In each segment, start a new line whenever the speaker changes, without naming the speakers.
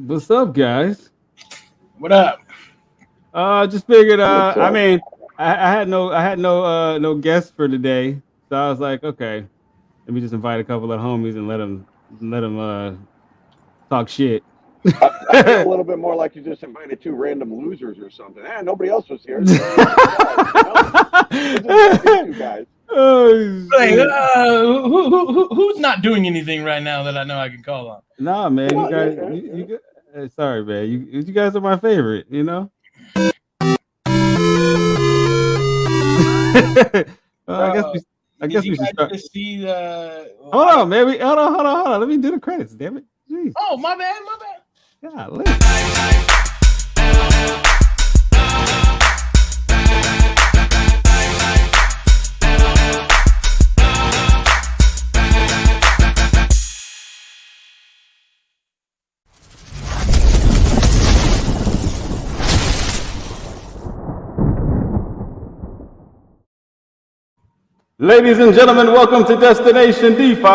What's up, guys?
What up?
Just figured.
What's
I
up?
mean, I had no guests for today, so I was like, okay, let me just invite a couple of homies and let them talk shit.
I feel a little bit more like you just invited two random losers or something. Nobody else was here, so let's just go. Let's just invite these two guys.
Oh
Like,
shit!
who's not doing anything right now that I know I can call on?
Nah, man,
Come
you
on, yeah,
guys,
yeah,
you
yeah.
gu- sorry, man, you guys are my favorite. I guess
Bro,
I
did
guess
you
we should
guys
start.
just see the? Well,
Hold
I don't.
on, man. Hold on. Let me do the credits. Damn it. Jeez.
Oh, my bad, my bad.
Golly. Ladies and gentlemen, welcome to Destination DeFi.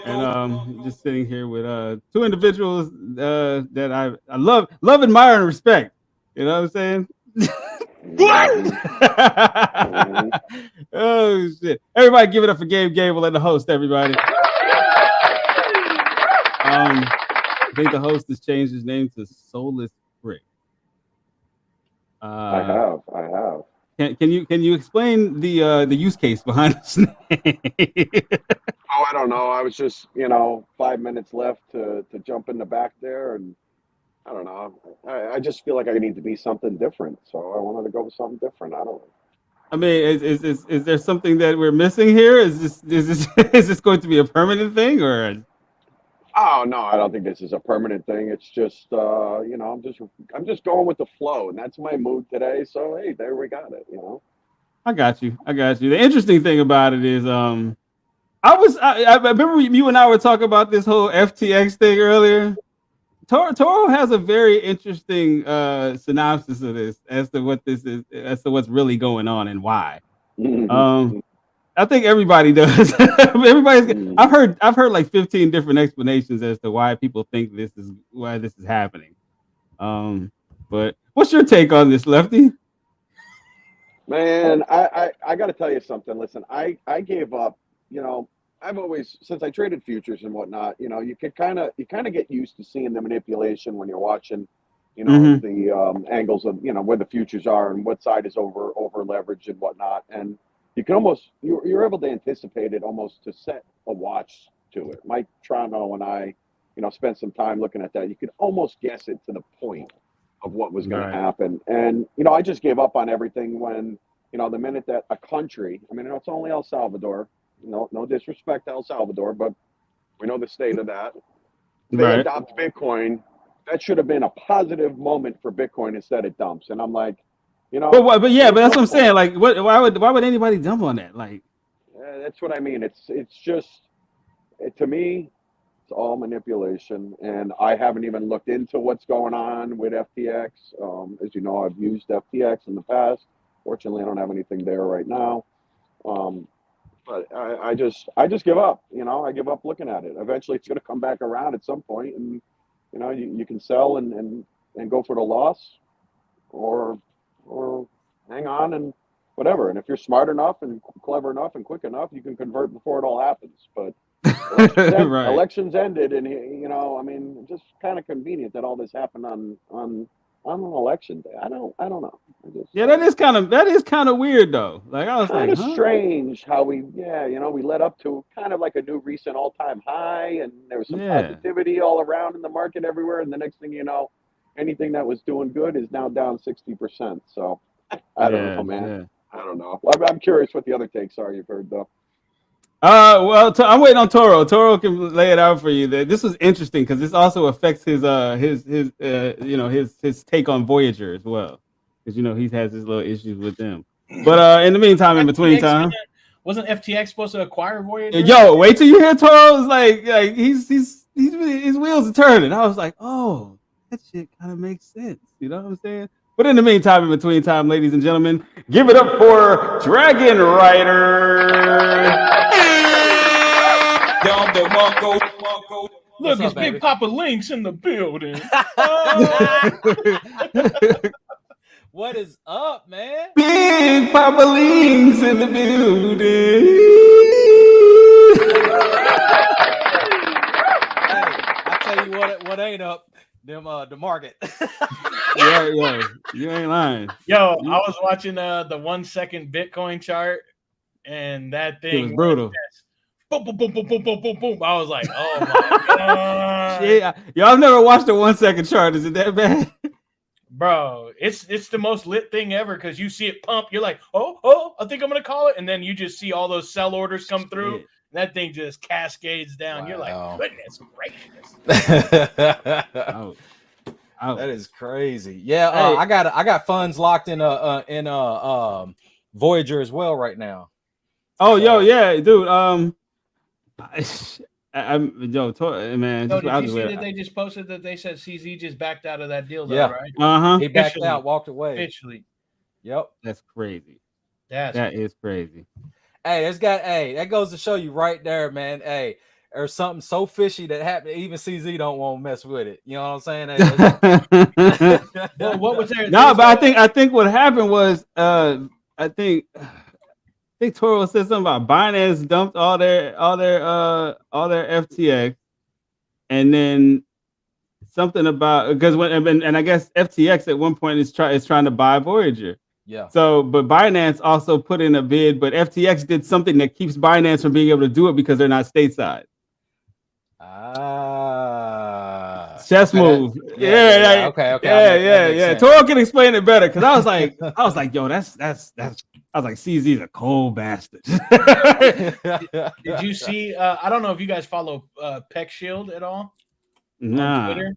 And just sitting here with two individuals that I love, admire, and respect. You know what I'm saying?
Mm-hmm. Mm-hmm.
Oh shit! Everybody, give it up for Gabe Gable and the host. Everybody. I think the host has changed his name to Soulless Brick.
I have. I have.
Can you explain the use case behind this name?
Oh, I don't know. I was just, 5 minutes left to jump in the back there, and I don't know. I just feel like I need to be something different, so I wanted to go with something different. I don't know.
I mean, is there something that we're missing here? Is this is this going to be a permanent thing or?
Oh no, I don't think this is a permanent thing. It's just, I'm just going with the flow, and that's my mood today. So hey, there we got it.
I got you. The interesting thing about it is, I remember you and I were talking about this whole FTX thing earlier. Toro has a very interesting synopsis of this as to what this is, as to what's really going on and why. I think everybody does. I've heard like 15 different explanations as to why people think this is happening. But what's your take on this, Lefty?
Man, I got to tell you something. Listen, I gave up. I've always, since I traded futures and whatnot, you kind of get used to seeing the manipulation when you're watching,
Mm-hmm.
the angles of where the futures are and what side is over leveraged and whatnot, and you can almost you're able to anticipate it almost to set a watch to it. Mike Trono and I, spent some time looking at that. You could almost guess it to the point of what was going to
Right.
happen. And, I just gave up on everything when, the minute that a country, I mean, it's only El Salvador, no disrespect to El Salvador, but we know the state of that. They
Right.
adopt Bitcoin. That should have been a positive moment for Bitcoin instead it dumps. And I'm like,
But yeah, but
there's
that's
no
what I'm saying.
point.
Like, why would anybody jump on that? Like,
That's what I mean. It's just, to me, it's all manipulation, and I haven't even looked into what's going on with FTX. As you know, I've used FTX in the past. Fortunately, I don't have anything there right now. Um, but I just give up. I give up looking at it. Eventually, it's going to come back around at some point, and you can sell and go for the loss, or hang on and whatever. And if you're smart enough and clever enough and quick enough, you can convert before it all happens. But
right.
elections ended, and I mean, just kind of convenient that all this happened on an election day. I don't know. I just
Yeah, that is kind of weird though. Like, I was
kind
like,
of
huh?
strange how we led up to kind of like a new recent all-time high, and there was some
Yeah.
positivity all around in the market everywhere, and the next thing you know, anything that was doing good is now down 60%. So I don't know,
Yeah.
man.
Yeah.
I don't know. I'm curious what the other takes are you've heard though.
Well, I'm waiting on Toro. Toro can lay it out for you. This was interesting because this also affects his take on Voyager as well, because he has his little issues with them. But in the meantime, in between
FTX
time,
wasn't FTX supposed to acquire Voyager?
yo, wait till you hear Toro's like his wheels are turning. I was like, oh, that shit kind of makes sense. You know what I'm saying? But in the meantime, in between time, ladies and gentlemen, give it up for Dragon Rider.
Look, it's
up,
Big
baby?
Papa Link's in the building.
What is up, man?
Big Papa Links in the building.
Hey, I tell you what ain't up. Them the market.
Yo, you ain't lying.
Yo, I was watching the 1 second Bitcoin chart, and that thing
It was brutal.
Boom, boom, boom, boom, boom, boom, boom, boom. I was like, oh my god.
Shit, y'all never watched the 1 second chart. Is it that bad?
Bro, it's the most lit thing ever because you see it pump. You're like, oh, I think I'm gonna call it, and then you just see all those sell orders come through.
Shit.
That thing just cascades down.
Wow.
You're like, goodness gracious.
Ouch.
That is crazy. Yeah,
Hey.
I got funds locked in Voyager as well right now.
Oh, yo, yeah, dude. I'm yo, man.
So did you see that they just posted that they said CZ just backed out of that deal, though,
Yeah.
right?
He backed
Officially.
out, walked away.
Officially.
Yep.
That's crazy.
That
is crazy.
Hey, that goes to show you right there, man. Hey, there's something so fishy that happened. Even CZ don't want to mess with it. You know what I'm saying?
Well, what was there?
No, but I think what happened was I think Toro said something about Binance dumped all their FTX, and then something about because and I guess FTX at one point is trying to buy Voyager.
Yeah.
So, but Binance also put in a bid, but FTX did something that keeps Binance from being able to do it because they're not stateside. Chess move. Yeah. Okay. Yeah. Toro can explain it better because I was like, yo, that's I was like, CZ's a cold bastard.
Did you see? I don't know if you guys follow Peck Shield at all on Twitter.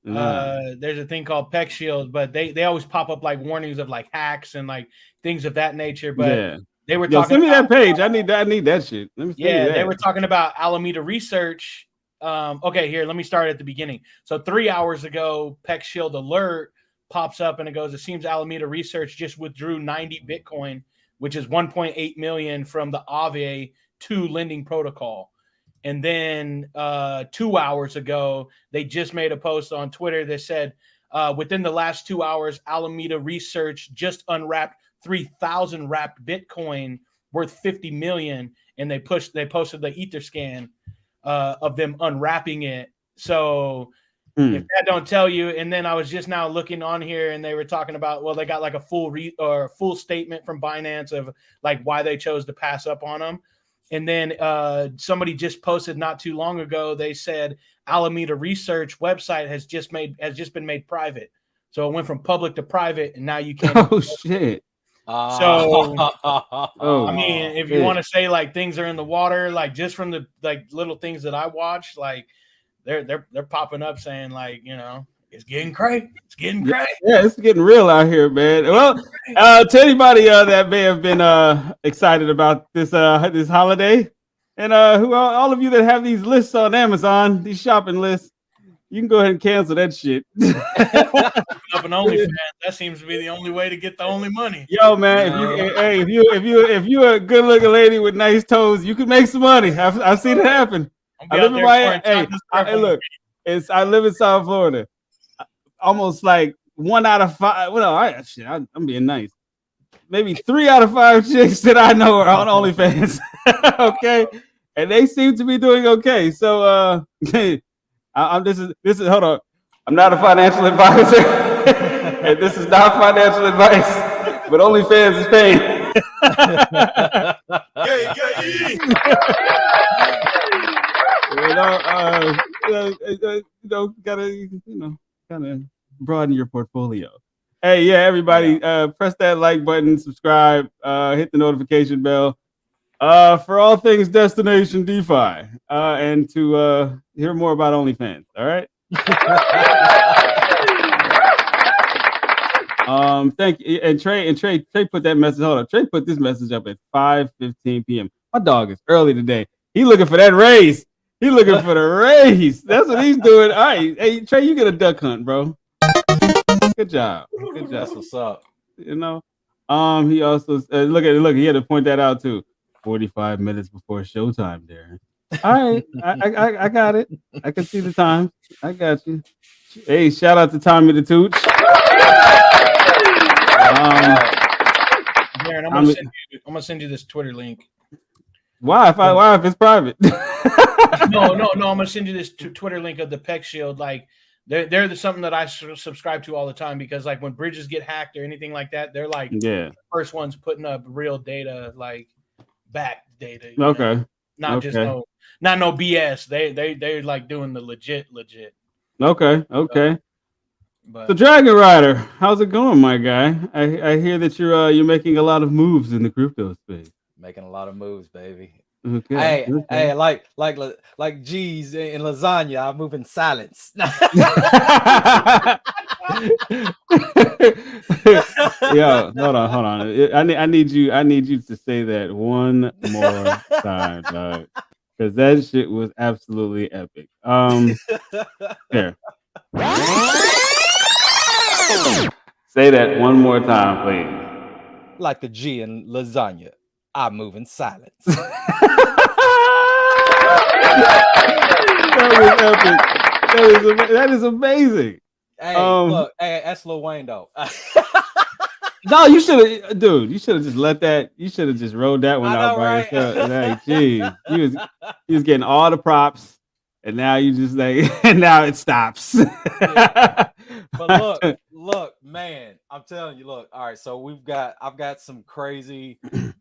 There's a thing called Peck Shield, but they always pop up like warnings of like hacks and like things of that nature. But they were talking.
Send me that page. I need that shit.
They were talking about Alameda Research. Okay, here, let me start at the beginning. So 3 hours ago, Peck Shield alert pops up and it goes, it seems Alameda Research just withdrew 90 Bitcoin, which is 1.8 million from the Aave 2 lending protocol. And then 2 hours ago, they just made a post on Twitter that said, within the last 2 hours, Alameda Research just unwrapped 3,000 wrapped Bitcoin worth 50 million. And they posted the Etherscan of them unwrapping it. So if that don't tell you, and then I was just now looking on here and they were talking about, well, they got like a full statement from Binance of like why they chose to pass up on them. And then somebody just posted not too long ago, they said Alameda Research website has just been made private. So it went from public to private and now you can't.
Oh shit.
So I mean, if you want to say like things are in the water, like just from the like little things that I watched, like they're popping up saying like, you know, it's getting crazy. It's getting crazy.
Yeah, it's getting real out here, man. Well, to anybody that may have been excited about this this holiday, and who all of you that have these lists on Amazon, these shopping lists, you can go ahead and cancel that shit.
Up an OnlyFans, that seems to be the only way to get the only money.
Yo, man, if you a good looking lady with nice toes, you can make some money. I've seen it happen. I live in Miami. I live in South Florida. Almost like 1 out of 5. Well, I'm being nice. Maybe 3 out of 5 chicks that I know are on OnlyFans. Okay, and they seem to be doing okay. So, this is hold on. I'm not a financial advisor, and this is not financial advice. But OnlyFans is paying. Gotta kind of broaden your portfolio. Hey, yeah, everybody, press that like button, subscribe, hit the notification bell for all things Destination DeFi, and to hear more about OnlyFans. All right. Thank you. And Trey put that message. Hold on. Trey put this message up at 5:15 p.m. My dog is early today. He looking for that raise. He looking for the raise. That's what he's doing. All right. Hey, Trey, you get a duck hunt, bro. Good job.
That's what's up.
You know. He also look. He had to point that out too. 45 minutes before showtime there. All right, I got it. I can see the time. I got you. Hey, shout out to Tommy the Tooch.
Darren, I'm gonna send you this Twitter link.
Why if it's private?
No. I'm gonna send you this Twitter link of the Peck Shield. Like they're something that I subscribe to all the time because like when bridges get hacked or anything like that, they're like the first ones putting up real data, like back data.
Okay.
Know? Not just no BS. They're like doing the legit.
Okay.
But
so Dragon Rider, how's it going, my guy? I hear that you're making a lot of moves in the crypto space.
Making a lot of moves, baby.
Okay.
Hey, like G's in lasagna, I move in silence.
Yo, hold on. I need you to say that one more time, dog. Because that shit was absolutely epic. Here. Say that one more time, please.
Like the G in lasagna, I move in silence.
That was epic. That is amazing.
Hey, look, that's Lil Wayne though.
No, you should have, dude. You should have just let that. You should have just rolled that one out by yourself. Like, geez, he was getting all the props, and now you just like, and now it stops.
Yeah. But look, man, I'm telling you, look. All right, so I've got some crazy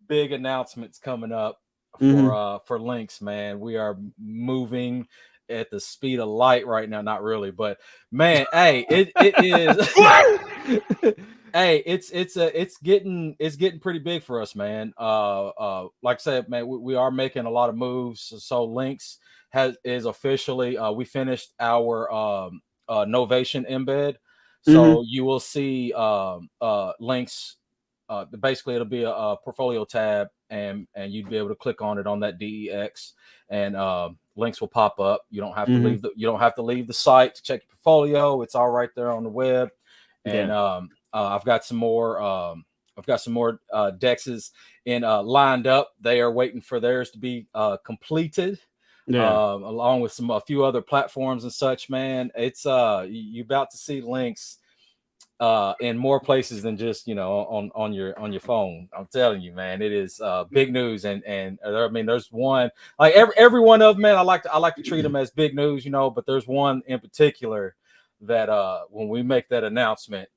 big announcements coming up for links, man. We are moving at the speed of light right now. Not really, but man, hey, it is. Hey, it's getting pretty big for us, man. Like I said, man, we are making a lot of moves. So links is officially we finished our Novation embed. So you will see links. Basically, it'll be a portfolio tab, and you'd be able to click on it on that DEX, and links will pop up. You don't have to leave the site to check your portfolio. It's all right there on the web, and I've got some more dexes lined up. They are waiting for theirs to be completed. Along with a few other platforms and such, man. It's you about to see links in more places than just on your phone. I'm telling you, man, it is big news, and I mean, there's one like every one of them, man. I like to treat them as big news, but there's one in particular that when we make that announcement,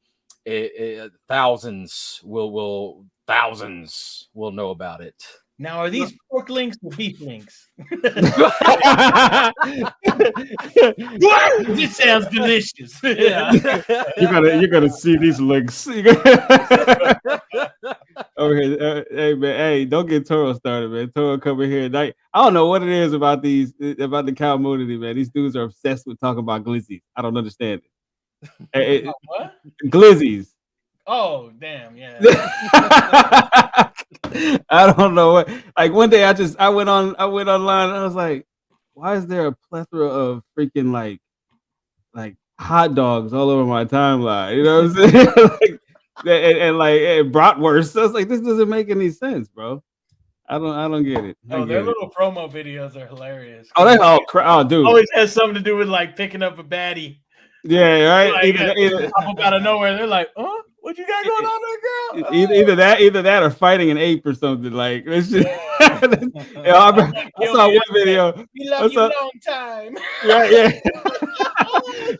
thousands will know about it.
Now, are these pork links or beef links? It sounds delicious.
Yeah. You're gonna see these links. Okay, hey man, hey, don't get Toro started, man. Toro coming here. I don't know what it is about the community, man. These dudes are obsessed with talking about glizzies. I don't understand it.
What?
Glizzies.
Oh, damn, yeah.
I don't know what. Like one day, I went online and I was like, why is there a plethora of freaking like hot dogs all over my timeline? You know what I'm saying? and bratwurst. I was like, this doesn't make any sense, bro. I don't get it.
Their little promo videos are hilarious.
Oh, they all dude.
Always has something to do with like picking up a baddie.
Yeah, right.
Like, either pop up out of nowhere, they're like, "Huh? What you got going on there, girl?"
Either that or fighting an ape or something. Like this shit. I saw one video.
We love you a long time.
Right, yeah.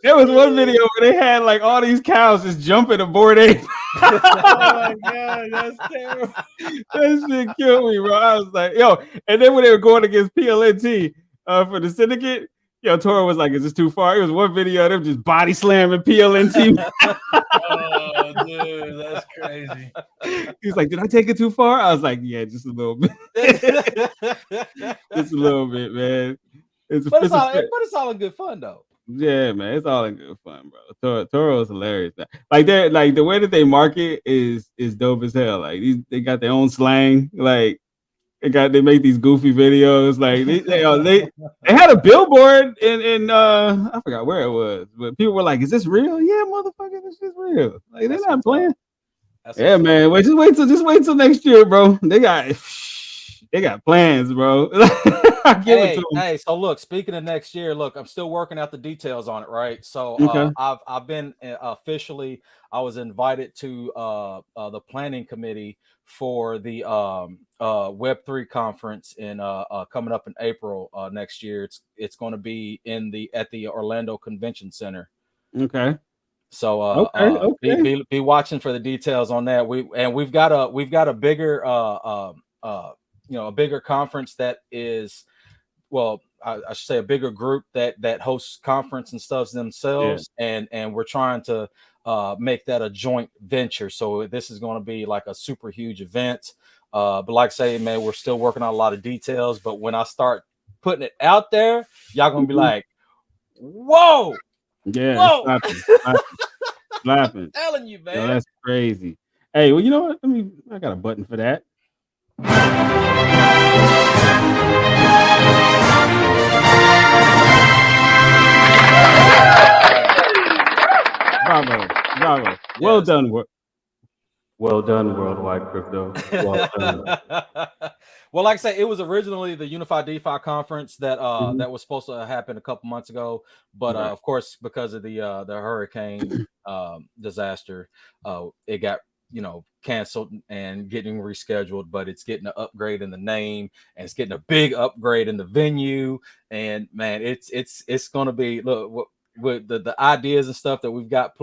There was one video where they had like all these cows just jumping aboard ape.
Oh my god, that's terrible.
That shit killed me, bro. I was like, yo, and then when they were going against PLNT for the syndicate. Yo, Toro was like, is this too far? It was one video of them just body slamming PLNT.
Oh, dude, that's crazy.
He was like, did I take it too far? I was like, yeah, just a little bit. Just a little bit, man.
But it's all in good fun, though.
Yeah, man, it's all in good fun, bro. Toro is hilarious. Like the way that they market is dope as hell. Like they got their own slang. Like they make these goofy videos. Like they had a billboard in I forgot where it was, but people were like, "Is this real?" Yeah, motherfucker, this is real. Like they're not playing. Yeah, man. Just wait till next year, bro. They got plans, bro. Give it to him.
Hey, so look, speaking of next year, look, I'm still working out the details on it, right? So
Okay.
I've been officially, I was invited to the planning committee for the Web3 conference in coming up in April next year. It's going to be at the Orlando Convention Center.
Okay.
So
Okay.
be watching for the details on that. We've got a bigger a bigger conference that is, well, I should say a bigger group that hosts conference and stuff themselves, and we're trying to make that a joint venture. So this is going to be like a super huge event. But like I say, man, we're still working on a lot of details. But when I start putting it out there, y'all gonna be like, whoa.
Yeah,
Whoa.
Slapping.
Telling you, man.
Yo, that's crazy. Hey, well, you know what? I got a button for that. Bravo. Yes. Well done. Well done, Worldwide Crypto. Well done.
Well, like I say, it was originally the Unified DeFi conference that that was supposed to happen a couple months ago, but of course, because of the hurricane disaster, it got canceled and getting rescheduled. But it's getting an upgrade in the name, and it's getting a big upgrade in the venue. And man, it's going to be, look, with the ideas and stuff that we've got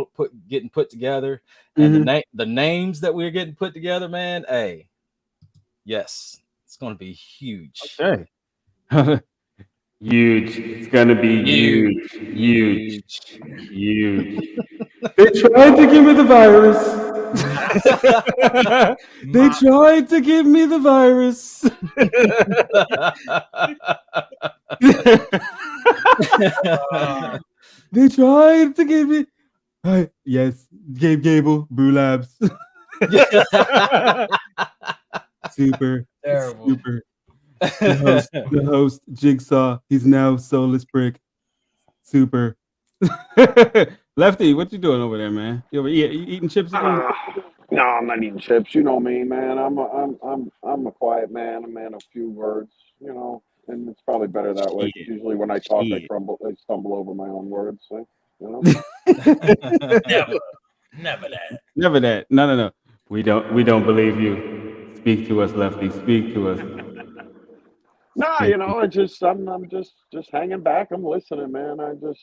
getting put together, and the names that we're getting put together, man. Hey, yes, it's going to be huge.
Okay. Huge. It's going to be huge. They tried to give me the virus. They tried to give me the virus. They tried to give me. Yes, Gabe Gable, Brew Labs. Super.
Terrible.
Super. The host, Jigsaw. He's now Soulless Brick. Super. Lefty, what you doing over there, man? You eating chips again?
No, I'm not eating chips. You know me, man. I'm a quiet man, a man of few words, and it's probably better that way. Usually when I talk, I stumble over my own words. So,
Never that.
Never that. No. We don't believe you. Speak to us, Lefty. Speak to us.
Nah, I'm just hanging back. I'm listening, man. I just,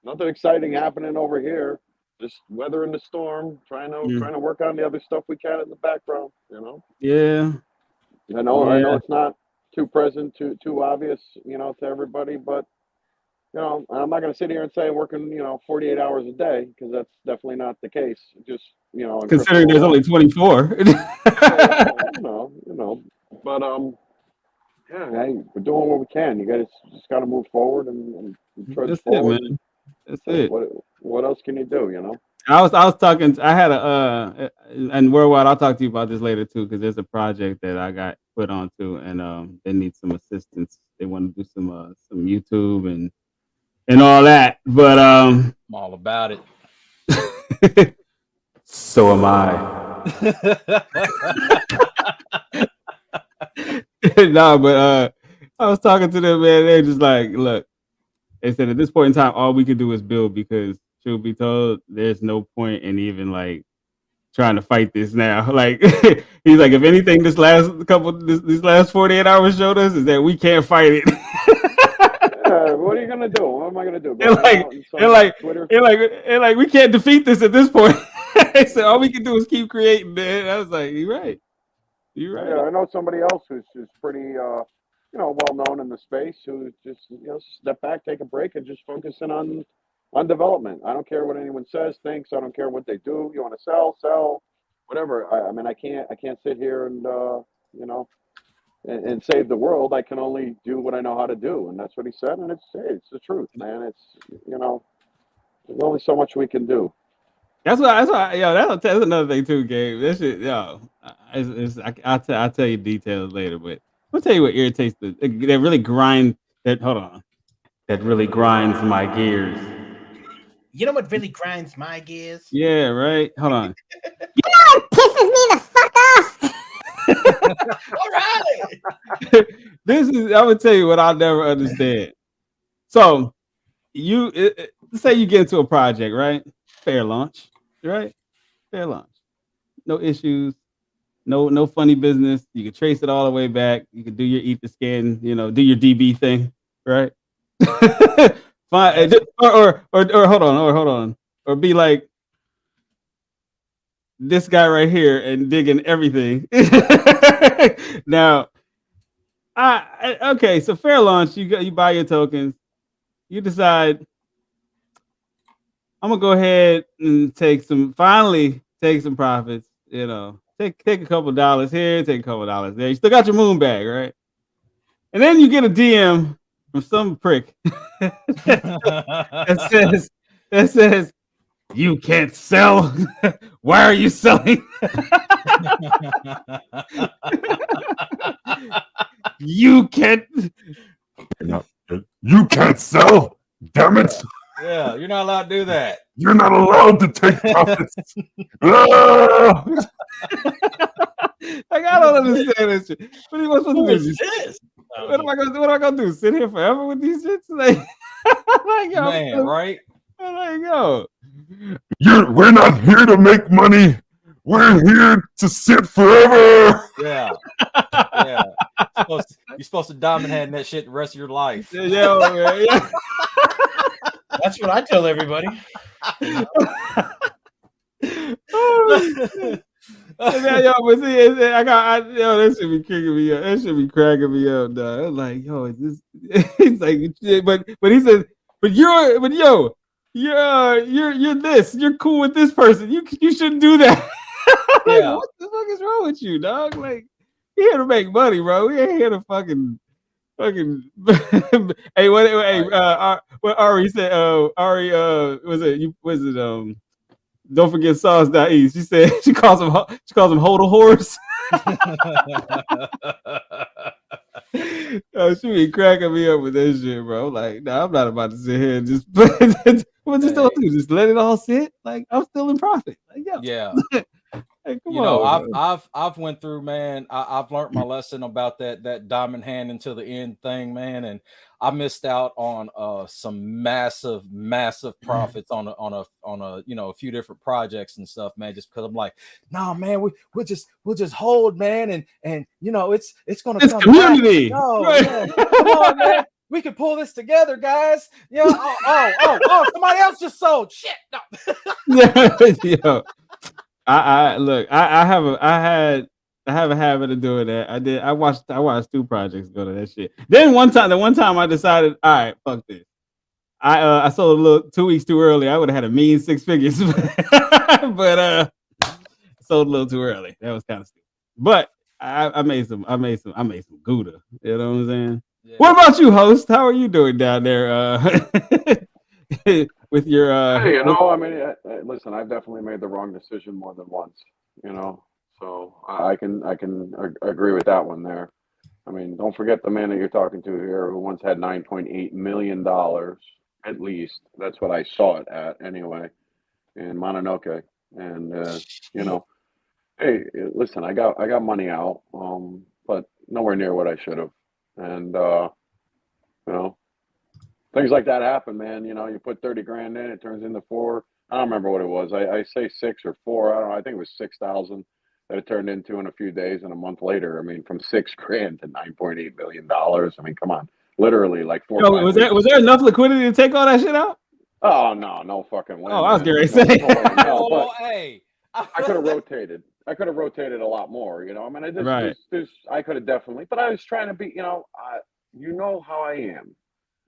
nothing exciting happening over here. Just weathering the storm, trying to work on the other stuff we can in the background.
Yeah.
I know it's not too present, too obvious, to everybody, but I'm not going to sit here and say I'm working, 48 hours a day, because that's definitely not the case. Just,
considering there's only 24.
But hey, we're doing what we can. You guys just got to move forward and trudge forward.
It, man. That's it.
What else can you do?
I was talking. I had and Worldwide. I'll talk to you about this later too, because there's a project that I got put onto, and they need some assistance. They want to do some YouTube and all that. But I'm
all about it.
So am I. No, but I was talking to them, man. They're just like, look. They said at this point in time, all we can do is build, because truth be told, there's no point in even like trying to fight this now. Like he's like, if anything, these last 48 hours showed us is that we can't fight it.
What are you gonna do? What am I gonna do?
Like we can't defeat this at this point. So all we can do is keep creating, man. I was like, you're right.
Yeah, I know somebody else who's pretty well known in the space, who just step back, take a break, and just focusing on development. I don't care what anyone says, thinks. I don't care what they do. You want to sell, whatever. I mean, I can't sit here and and save the world. I can only do what I know how to do, and that's what he said. And it's the truth, man. It's there's only so much we can do.
That's that's another thing too, Gabe. That shit, I'll tell you details later, but I'll tell you what irritates that really grind. Hold on, that really grinds my gears.
You know what really grinds my gears?
Yeah, right. Hold on.
It pisses me the fuck off.
All right.
I would tell you what I'll never understand. So let's say you get into a project, right? Fair launch, right? Fair launch. No issues, no funny business. You can trace it all the way back. You can do your ether scan, do your DB thing, right? Fine. Or hold on. Or be like this guy right here and digging everything. Now, okay, so fair launch, you buy your tokens, you decide I'm gonna go ahead and take some profits, take a couple dollars here, take a couple dollars there. You still got your moon bag, right? And then you get a DM from some prick that says you can't sell. Why are you selling? You can't.
You can't sell. Damn it.
Yeah, you're not allowed to do that.
You're not allowed to take profits.
Like, I don't understand this shit. What am I supposed to do?
This?
What am I gonna do? Sit here forever with these shits? Like, yo,
Man, right?
Like, yo.
We're not here to make money. We're here to sit forever.
Yeah. You're supposed to diamond hand that shit the rest of your life.
Yeah.
That's what I tell everybody.
But see, that should be kicking me up. That should be cracking me up, dog. I'm like, yo, is this? He's like, but he said, but you're this. You're cool with this person. You shouldn't do that. Like,
Yeah.
what the fuck is wrong with you, dog? Like, we're here to make money, bro. We ain't here to fucking. Hey, what Ari said? Ari, was it? Don't forget Sauce.e. She said she calls him hodl horse. She be cracking me up with that shit, bro. Like, nah, I'm not about to sit here and just don't do. Just let it all sit. Like, I'm still in profit. Like,
yeah.
Hey, come on.
I've went through, man. I've learned my lesson about that diamond hand until the end thing, man, and I missed out on some massive profits on a few different projects and stuff, man. Just because I'm like, nah, man, we'll just hold, man, and it's gonna come
community.
Back. No, right. Man, come on, man. We can pull this together, guys. Oh, somebody else just sold. Shit. No.
Yo. I have a habit of doing that. I watched 2 projects go to that shit. Then the one time I decided, all right, fuck this. I sold a little 2 weeks too early. I would have had a mean 6 figures, but sold a little too early. That was kind of stupid. But I made some Gouda. You know what I'm saying? Yeah. What about you, host? How are you doing down there? With your
hey, I mean, listen, I've definitely made the wrong decision more than once, so I can agree with that one there. I mean, don't forget the man that you're talking to here who once had $9.8 million at least. That's what I saw it at anyway in Mononoke. And hey, listen, I got money out, but nowhere near what I should have. And things like that happen, man. You put 30 grand in, it turns into 4. I don't remember what it was. I say 6 or 4. I don't know. I think it was 6,000 that it turned into in a few days, and a month later, I mean, from 6 grand to $9.8 million. I mean, come on, literally like 4.
Was there enough liquidity to take all that shit out?
Oh no fucking way.
Oh, I was going to say.
No,
hey,
I could have rotated. I could have rotated a lot more. I mean, I could have definitely, but I was trying to be. How I am.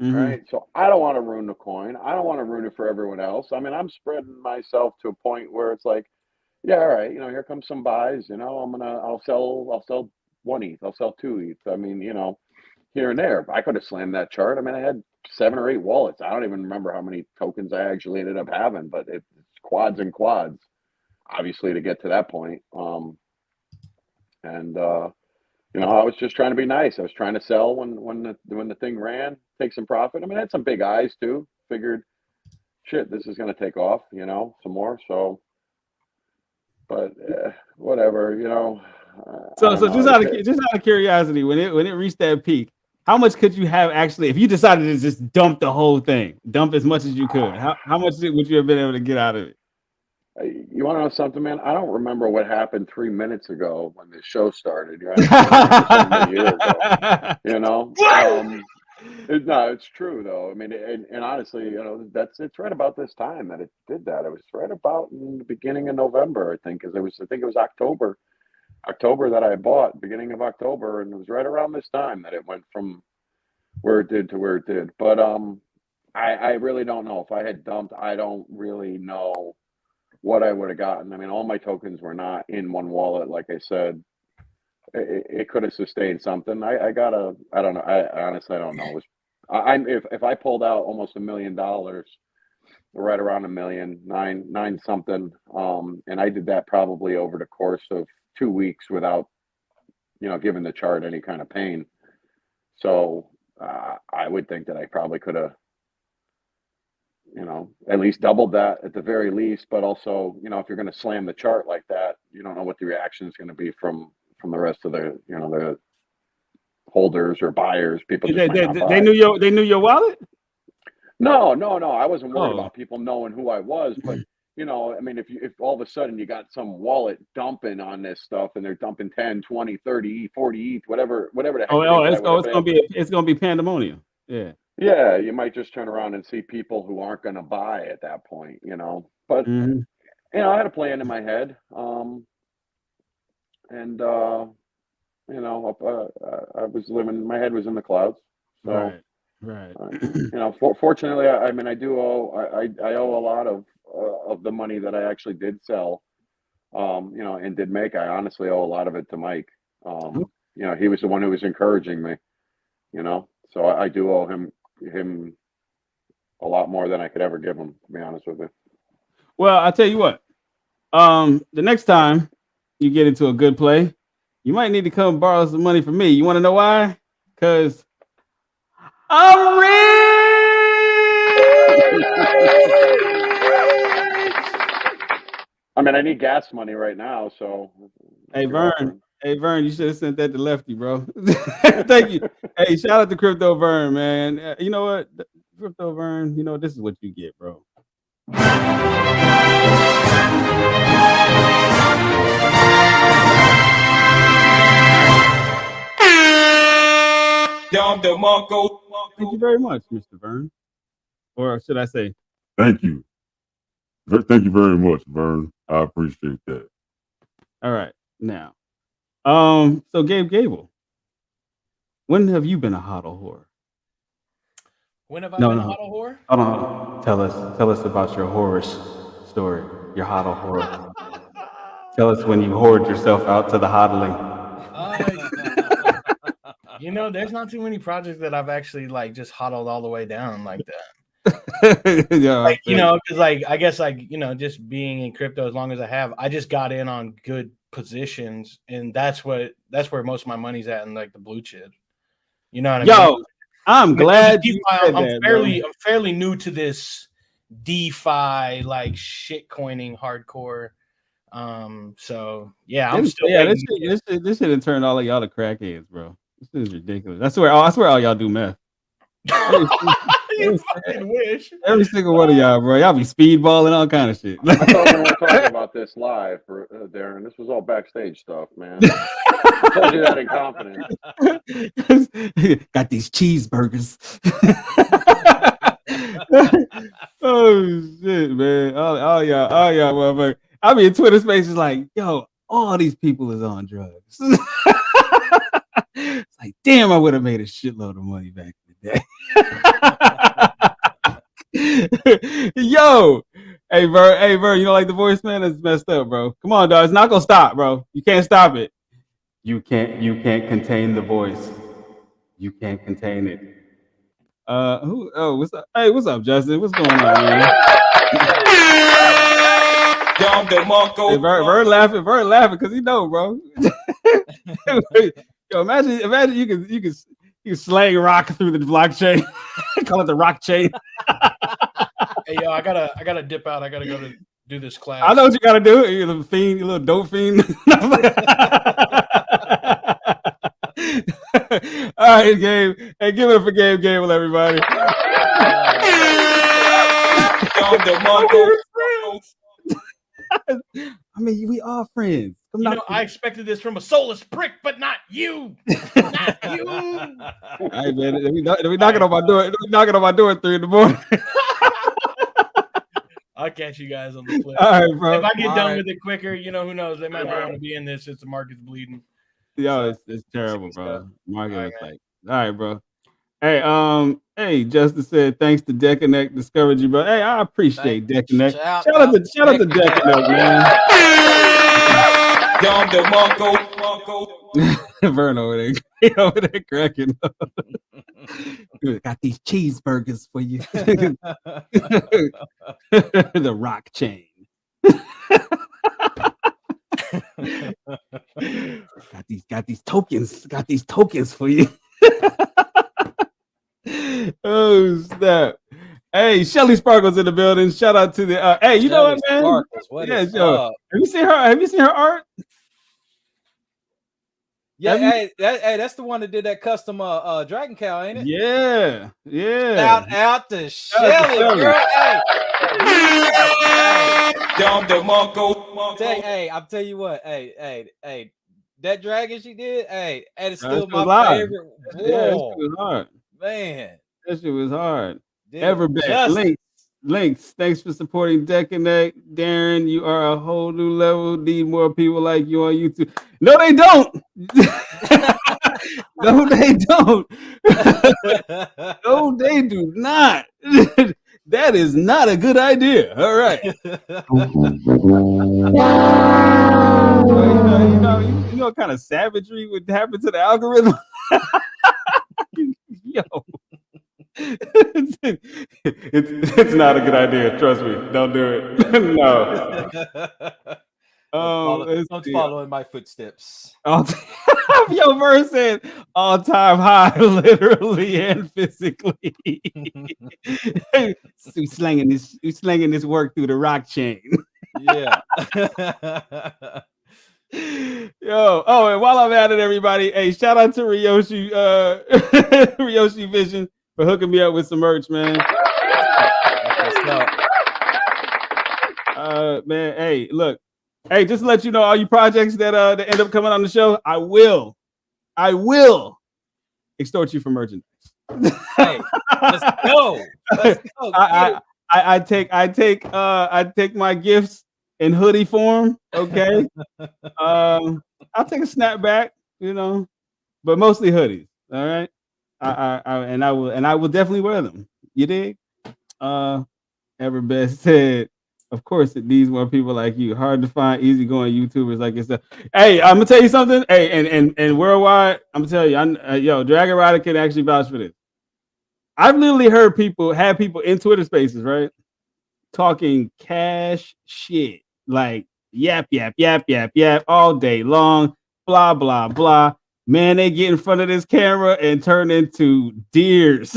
Mm-hmm.
Right. So I don't want to ruin the coin. I don't want to ruin it for everyone else. I mean, I'm spreading myself to a point where it's like, yeah, all right, here comes some buys, I'll sell 1 ETH, I'll sell 2 ETH. I mean, here and there. I could have slammed that chart. I mean, I had 7 or 8 wallets. I don't even remember how many tokens I actually ended up having, but it's quads and quads, obviously, to get to that point. I was just trying to be nice. I was trying to sell when the thing ran, take some profit. I mean, I had some big eyes too. Figured, shit, this is going to take off, some more. So, but whatever,
So
don't know.
just out of curiosity, when it reached that peak, how much could you have actually, if you decided to just dump the whole thing, dump as much as you could? How much would you have been able to get out of it?
You want to know something, man? I don't remember what happened 3 minutes ago when the show started. You know, a year ago. You know, it's true though. I mean, and honestly, you know, it's right about this time that it did that. It was right about in the beginning of November, I think, because I think it was October that I bought, beginning of October, and it was right around this time that it went from where it did to where it did. But I really don't know. If I had dumped, I don't really know what I would have gotten. I mean, all my tokens were not in one wallet, like I said. It could have sustained something. I don't know. I honestly don't know. If I pulled out almost $1 million, right around 1 million, nine something, and I did that probably over the course of 2 weeks without, you know, giving the chart any kind of pain. So I would think that I probably could have, you know, at least doubled that at the very least. But also, you know, if you're going to slam the chart like that, you don't know what the reaction is going to be from the rest of the, you know, the holders or buyers. People just might not buy.
They knew your wallet?
No. I wasn't worried about people knowing who I was, but you know, I mean, if all of a sudden you got some wallet dumping on this stuff and they're dumping 10, 20, 30, 40 ETH, whatever the heck.
It's gonna be pandemonium. Yeah.
Yeah, you might just turn around and see people who aren't going to buy at that point, you know. But you know, I had a plan in my head, and you know, I was living. My head was in the clouds. So,
right.
You know, fortunately, I mean, I do owe. I owe a lot of the money that I actually did sell, you know, and did make. I honestly owe a lot of it to Mike. You know, he was the one who was encouraging me. You know, so I do owe him a lot more than I could ever give him, to be honest with you.
Well, I'll tell you what. The next time you get into a good play, you might need to come borrow some money from me. You want to know why? Because I'm rich.
I mean, I need gas money right now, so.
Hey Vern, you should have sent that to Lefty, bro. Thank you. Hey, shout out to Crypto Vern, man. You know what, Crypto Vern, you know, this is what you get, bro. Thank you very much, Mr. Vern. Or should I say?
Thank you. Thank you very much, Vern. I appreciate that.
All right, now, so Gable, when have you been a hodl whore?
When have I been a hodl whore?
Hold on. Tell us about your horror story. Your hodl whore. Tell us when you hoard yourself out to the hodling.
You know, there's not too many projects that I've actually like just hodled all the way down like that.
Yeah,
like, you know, because like I guess like, you know, just being in crypto as long as I have, I just got in on good positions, and that's where most of my money's at in like the blue chip. You know what I mean?
I'm glad you said
I'm
that,
I'm fairly new to this DeFi like shit coining hardcore. So yeah, I'm still
this shit have turned all of y'all to crackheads, bro. This is ridiculous. I swear all y'all do meth.
You fucking wish.
Every single one of y'all, bro. Y'all be speedballing, all kind of shit.
I thought we were talking about this live, Darren. This was all backstage stuff, man. I told you that in confidence.
Got these cheeseburgers. Oh shit, man! All y'all, motherfucker. I mean, Twitter Spaces like, yo, all these people is on drugs. It's like, damn, I would have made a shitload of money back in the day. Yo, hey Vern, you don't like the voice, man? That's messed up, bro. Come on, dog. It's not gonna stop, bro. You can't stop it. You can't contain the voice. You can't contain it. What's up? Hey, what's up, Justin? What's going on, man? Hey, Vern laughing because he know, bro. Yo, imagine you can slang rock through the blockchain. Call it the rock chain.
Hey, yo, I gotta dip out. I gotta go to do this class.
I know what you gotta do. You're a fiend, you little dope fiend. All right, Gabe. Hey, give it up for Gabe Gable, everybody. I mean, we are friends.
You know, I expected this from a soulless prick, but not you. Not you.
All right, man. We knocking on my door. Knocking on my door at 3 a.m.
I'll catch you guys on the flip.
All right, bro.
If I get done with it quicker, you know, who knows? They might not want to be in this. It's the market's bleeding.
Yo, it's terrible, bro. Market is like, all right, bro. Hey, Justin said thanks to DeckNect Discovery, bro. Hey, I appreciate DeckNect. Shout out to DeckNect, man. Vern over there cracking up. Got these cheeseburgers for you. The rock chain. got these tokens. Got these tokens for you. Oh snap! Hey, Shelly Sparkles in the building. Shout out to the. Hey, you know what, man?
Sparkles, what is up?
Have you seen her? Have you seen her art?
Yeah, that's the one that did that custom Dragon Cow, ain't it?
Yeah.
Shout out to Shelly, girl. Hey, I'll tell you what. Hey, that dragon she did. Hey, and it's still my favorite.
Yeah, that shit was hard.
Man,
that shit was hard.
Dude,
Everbet links. Thanks for supporting DeckNect, Darren. You are a whole new level. Need more people like you on YouTube. No, they don't. No, they don't. No, they do not. That is not a good idea. All right. You know what kind of savagery would happen to the algorithm? Yo. It's not a good idea. Trust me. Don't do it. No.
Don't follow in my footsteps.
Yo, Vern said all-time high, literally and physically. We slanging this work through the rock chain.
Yeah.
Yo, and while I'm at it, everybody, hey, shout out to Ryoshi, Ryoshi Vision for hooking me up with some merch, man. Man, hey, look, hey, just to let you know, all you projects that end up coming on the show, I will extort you for merchandise.
Hey, let's go.
I take my gifts in hoodie form. Okay. I'll take a snapback, you know, but mostly hoodies. All right. I will definitely wear them. You dig? Everbest said, of course, it needs more people like you. Hard to find easygoing YouTubers like yourself. Hey, I'm gonna tell you something. Hey, and worldwide, I'm gonna tell you, Dragon Rider can actually vouch for this. I've literally heard people in Twitter Spaces, right, talking cash shit, like yap all day long, blah blah blah. Man, they get in front of this camera and turn into deers.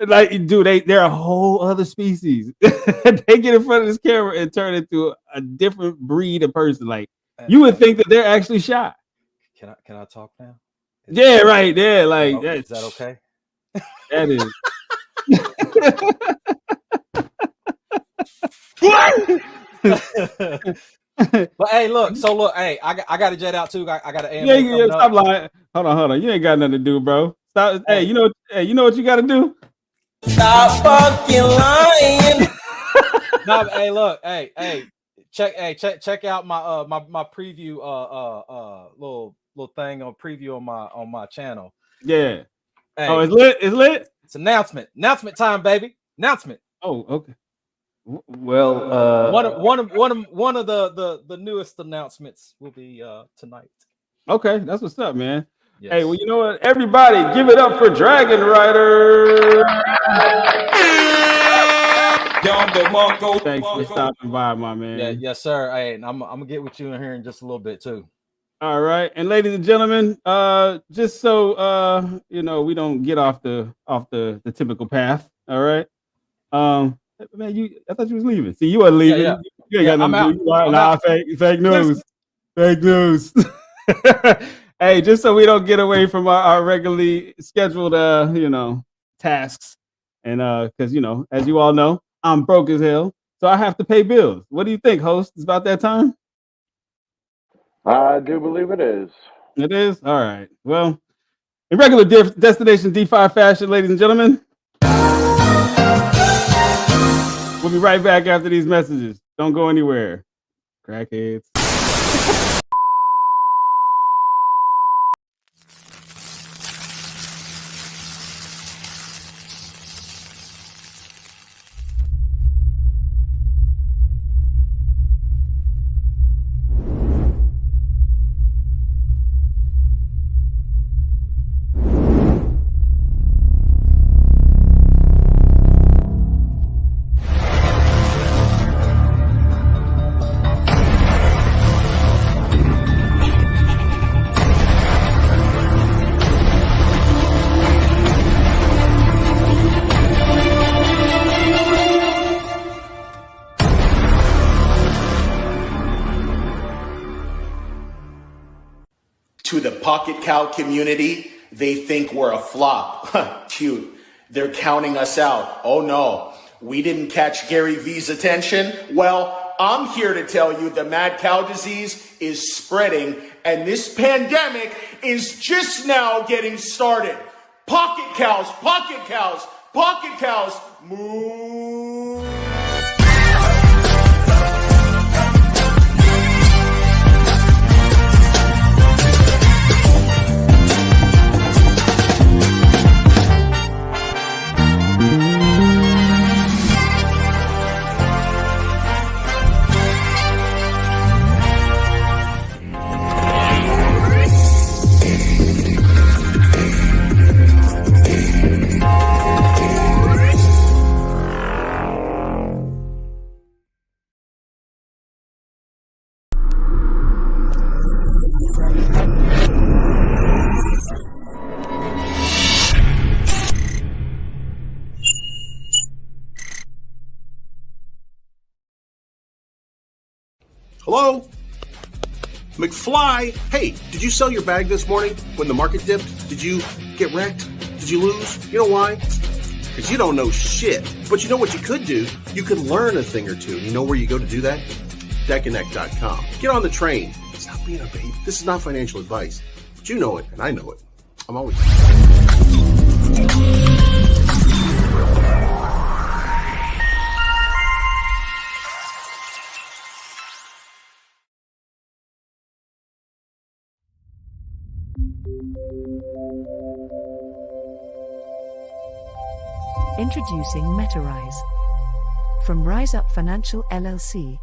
Like, dude, they're a whole other species. They get in front of this camera and turn into a different breed of person. Like, you would think that they're actually shy.
Can I talk now?
Yeah, right. Yeah, like
is that okay?
That is.
But hey, look. Hey, I got to jet out too. I got to.
Yeah. Stop lying. Hold on. You ain't got nothing to do, bro. Stop. Hey, you know what you got to do?
Stop fucking lying.
No, hey, look. Hey, check out my my preview little thing on preview on my channel.
Yeah.
Hey,
oh, it's lit.
It's announcement time, baby. Announcement.
Oh, okay. Well,
one of the newest announcements will be tonight.
Okay, that's what's up, man. Yes. Hey, well, you know what? Everybody, give it up for Dragon Rider. Thanks for stopping by, my man.
Yeah, yes, sir. Hey, I'm gonna get with you in here in just a little bit too.
All right, and ladies and gentlemen, just so we don't get off the typical path. All right, man, I thought you was leaving. See, you are leaving.
Yeah.
You ain't got nothing to do. Nah, fake news. Fake news. Hey, just so we don't get away from our regularly scheduled, tasks, and because as you all know, I'm broke as hell, so I have to pay bills. What do you think, host? It's about that time.
I do believe it is.
It is. All right. Well, in regular destination DeFi fashion, ladies and gentlemen, we'll be right back after these messages. Don't go anywhere, crackheads.
To the Pocket Cow community, they think we're a flop. Cute. They're counting us out. Oh no, we didn't catch Gary V's attention. Well, I'm here to tell you the mad cow disease is spreading and this pandemic is just now getting started. Pocket cows, pocket cows, pocket cows, moo.
Hello? McFly? Hey, did you sell your bag this morning when the market dipped? Did you get wrecked? Did you lose? You know why? Because you don't know shit. But you know what you could do? You could learn a thing or two. You know where you go to do that? Deconnect.com. Get on the train. Stop being a baby. This is not financial advice. But you know it, and I know it. I'm always...
Introducing MetaRise from Rise Up Financial LLC.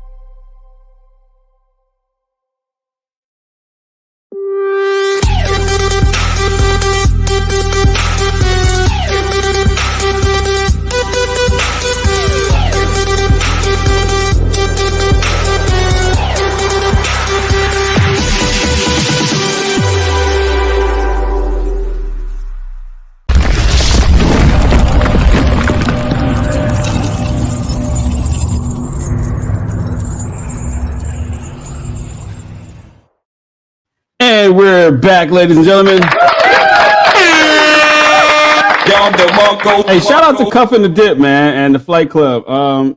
And we're back, ladies and gentlemen. Hey, shout out to Cuff and the Dip, man, and the Flight Club,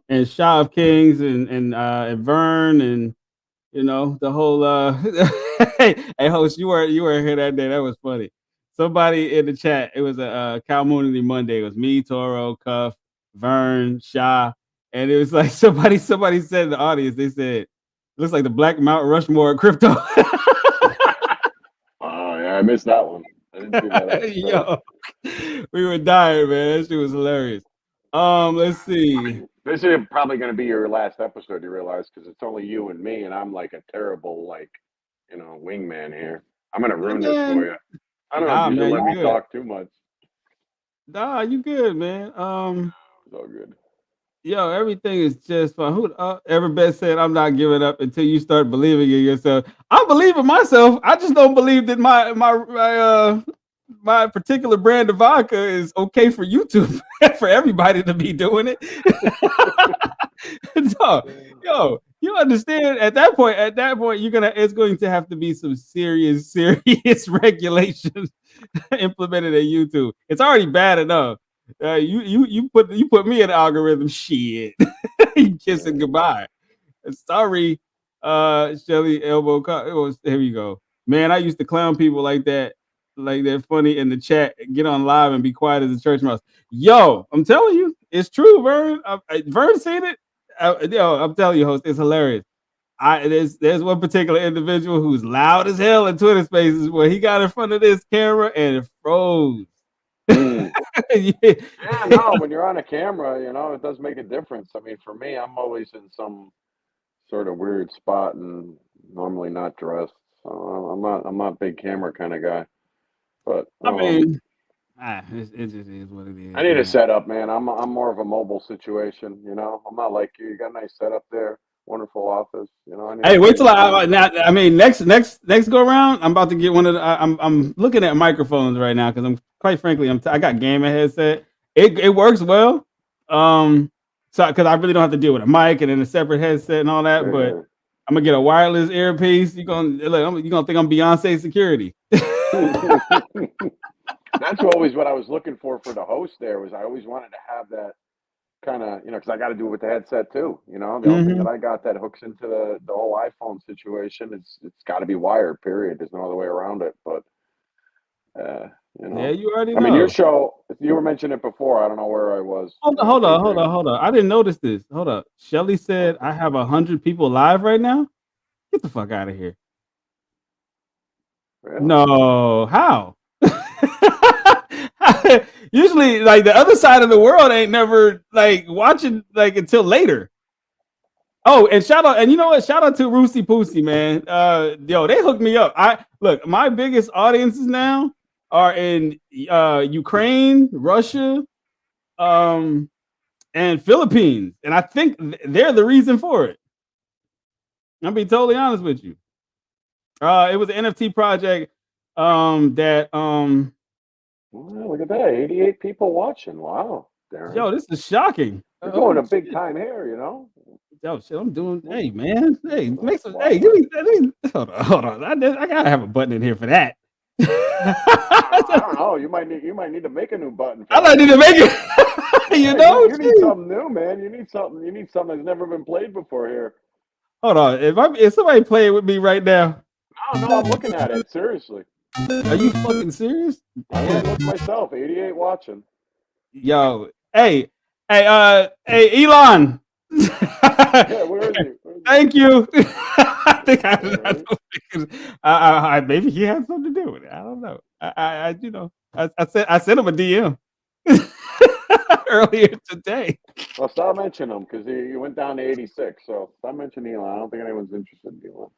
and Shah of Kings, and Vern, and the whole. Hey, host, you were here that day. That was funny. Somebody in the chat, it was a Community Monday. It was me, Toro, Cuff, Vern, Shah, and it was like somebody said in the audience. They said, "It looks like the Black Mount Rushmore of crypto."
Oh yeah, I missed that one. I didn't see that.
Yo, we were dying, man. That shit was hilarious. Let's see.
This is probably going to be your last episode, you realize, because it's only you and me, and I'm like a terrible, wingman here. I'm going to ruin this for you. I don't know if you should let me talk too much.
Nah, you good, man.
It's all good.
Yo, everything is just fun. Who Everbet said, "I'm not giving up until you start believing in yourself." I believe in myself. I just don't believe that my particular brand of vodka is okay for YouTube for everybody to be doing it. Yo, You understand? At that point, it's going to have to be some serious regulations implemented at YouTube. It's already bad enough. You put me in the algorithm. Shit, you kissing goodbye. Sorry, Shelly Elbow. Here you go, man. I used to clown people like that, funny in the chat. Get on live and be quiet as a church mouse. Yo, I'm telling you, it's true, Vern. Vern seen it. Yo, I'm telling you, host, it's hilarious. There's one particular individual who's loud as hell in Twitter Spaces where he got in front of this camera and it froze.
Yeah, no, when you're on a camera, it does make a difference. I mean, for me, I'm always in some sort of weird spot and normally not dressed. So I'm not a big camera kind of guy. But
I mean, it just is what it is.
I need
man.
a setup, man. I'm more of a mobile situation. I'm not like you. You got a nice setup there. Wonderful office.
Hey, wait till next go around. I'm about to get one of the. I'm looking at microphones right now because quite frankly I got gaming headset. It works well. So because I really don't have to deal with a mic and then a separate headset and all that. But I'm gonna get a wireless earpiece. You gonna think I'm Beyonce security.
That's always what I was looking for the host. There was I always wanted to have that kind of because I got to do it with the headset too. The only thing that I got that hooks into the whole iPhone situation it's got to be wired. Period. There's no other way around it. But
yeah, you already know.
I mean, your show. You were mentioning it before. I don't know where I was.
Hold on. I didn't notice this. Hold up. Shelly said I have 100 people live right now. Get the fuck out of here. Really? No, how? Usually, like the other side of the world ain't never like watching until later. Oh, and shout out, and you know what? Shout out to Roosy Poosy, man. Yo, they hooked me up. Look, my biggest audiences now are in Ukraine, Russia, and Philippines, and I think they're the reason for it. I'll be totally honest with you. It was an NFT project that
Well, look at that, 88 people watching. Wow, Darren.
Yo, this is shocking.
You're going a big time here,
Yo, shit, I'm doing. Hey, man. Hey, make some. Hey, give me. Hold on. I gotta have a button in here for that.
I don't know. You might need to make a new button.
I might need to make it. You
need something new, man. You need something that's never been played before here.
Hold on. If somebody play it with me right now.
No, I'm looking at it seriously.
Are you fucking serious?
I look myself. 88 watching.
Yo, hey, Elon.
Yeah, where is he?
Thank you. I think maybe he had something to do with it. I don't know. I sent him a DM earlier today.
Well, stop mentioning him because he went down to 86. So stop mentioning Elon. I don't think anyone's interested in Elon.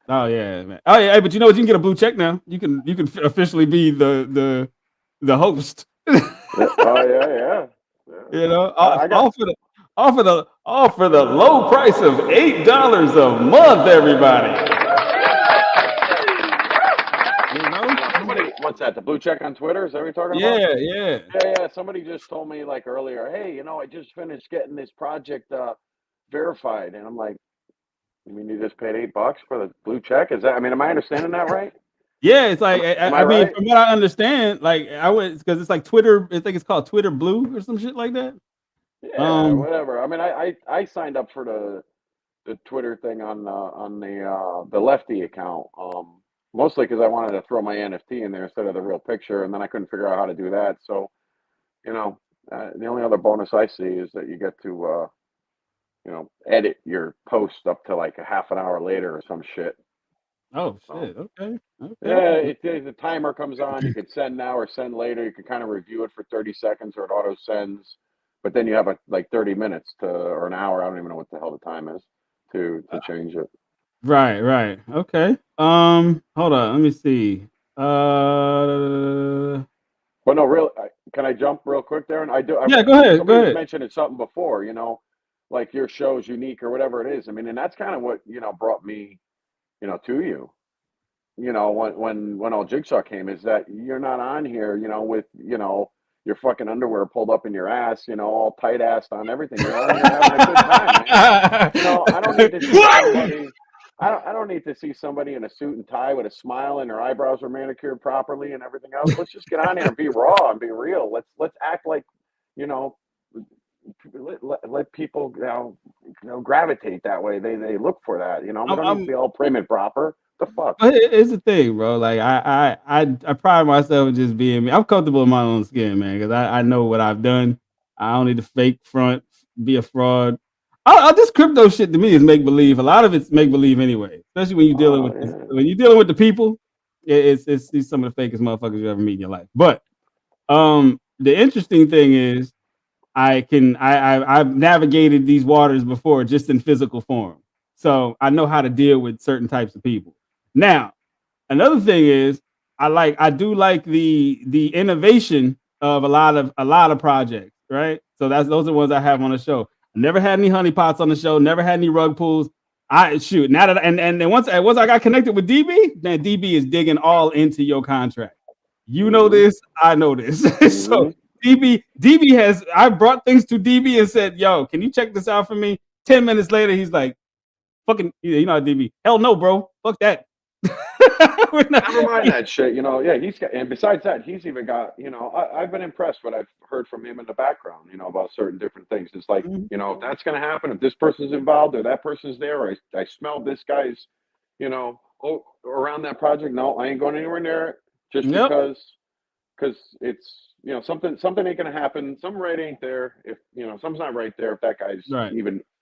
Oh yeah, man. Oh yeah, but you know what? You can get a blue check now. You can officially be the host.
Oh yeah.
You know, all for the low price of $8 a month, everybody.
You know, what's that? The blue check on Twitter? Is that what you're talking about? Yeah. Somebody just told me like earlier. Hey, I just finished getting this project verified, and I'm like, you mean you just paid $8 for the blue check? Is that? I mean, am I understanding that right?
Yeah, it's like I mean, right? From what I understand, like I would because it's like Twitter. I think it's called Twitter Blue or some shit like that.
Yeah, whatever. I mean, I signed up for the Twitter thing on the Lefty account, mostly because I wanted to throw my NFT in there instead of the real picture, and then I couldn't figure out how to do that. So, the only other bonus I see is that you get to edit your post up to like a half an hour later or some shit.
Oh shit! Okay.
Yeah, the timer comes on. You could send now or send later. You could kind of review it for 30 seconds, or it auto sends. But then you have like 30 minutes or an hour. I don't even know what the hell the time is to change it.
Right. Okay. Hold on. Let me see.
Well, no, real. Can I jump real quick, Darren? I do.
Yeah, go ahead.
Somebody was mentioning something before. Like your show's unique or whatever it is. I mean, and that's kind of what brought me, to you. When all JIGSAW came, is that you're not on here, with your fucking underwear pulled up in your ass, you know, all tight assed on everything. You're on here having a good time, man. You know, I don't need to see somebody. I don't need to see somebody in a suit and tie with a smile and their eyebrows are manicured properly and everything else. Let's just get on here and be raw and be real. Let's act like, you know, let people you know gravitate that way. They look for that. You know, we don't need to be all prim and proper. The fuck.
It's the thing, bro. Like I pride myself in just being me. I'm comfortable in my own skin, man, because I know what I've done. I don't need to fake front, be a fraud. This crypto shit to me is make believe. A lot of it's make believe anyway, especially when you're dealing with when you're dealing with the people. It's some of the fakest motherfuckers you ever meet in your life. But the interesting thing is, I've navigated these waters before just in physical form, so I know how to deal with certain types of people. Now, another thing is I do like the innovation of a lot of projects, right? So those are the ones I have on the show. Never had any honeypots on the show. Never had any rug pulls. I shoot now that and then once I got connected with DB, then DB is digging all into your contract. You know this, I know this. So DB has I brought things to DB and said, "Yo, can you check this out for me?" 10 minutes later, he's like, "Fucking, you know, DB, hell no, bro, fuck that."
Never mind that shit. You know, yeah, he's got, and besides that, he's even got, you know, I've been impressed what I've heard from him in the background, you know, about certain different things. It's like, you know, if that's going to happen, if this person's involved or that person's there, or I smell this guy's, you know, around that project. No, I ain't going anywhere near it just because it's, you know, something ain't going to happen. Something right ain't there. If, you know, something's not right there. If that guy's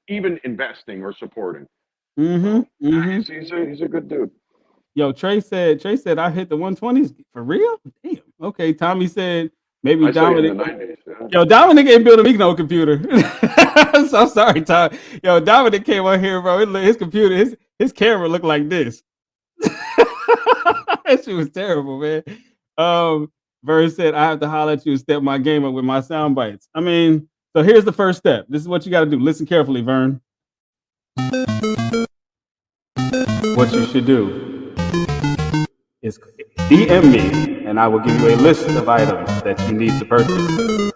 even investing or supporting. He's a good dude.
Yo, Trey said I hit the 120s for real. Damn. Okay, Tommy said maybe Dominic.
In the 90s, yeah.
Yo, Dominic ain't building me no computer. So sorry, Tom. Yo, Dominic came on here, bro. His computer, his camera looked like this. That shit was terrible, man. Vern said I have to holler at you and step my game up with my sound bites. I mean, so here's the first step. This is what you got to do. Listen carefully, Vern. What you should do is DM me, and I will give you a list of items that you need to purchase.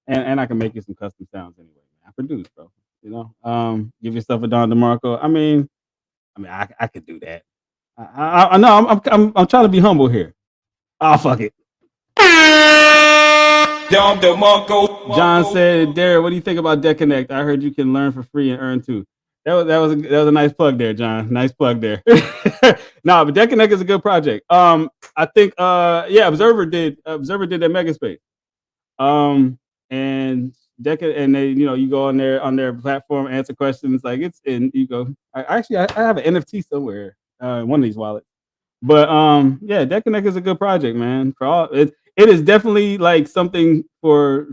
And I can make you some custom sounds anyway. I produce, bro. You know, give yourself a Don DeMarco. I mean, I could do that. I know I'm trying to be humble here. Oh, fuck it. Don DeMarco. John said, Derek, what do you think about Debt Connect? I heard you can learn for free and earn too. That was a nice plug there, John. Nice plug there. No, but Debt Connect is a good project. I think Observer did that mega space. And they, you know, you go on their platform, answer questions, like it's in, you go. I have an NFT somewhere, one of these wallets. But yeah, Debt Connect is a good project, man. For all it is definitely like something for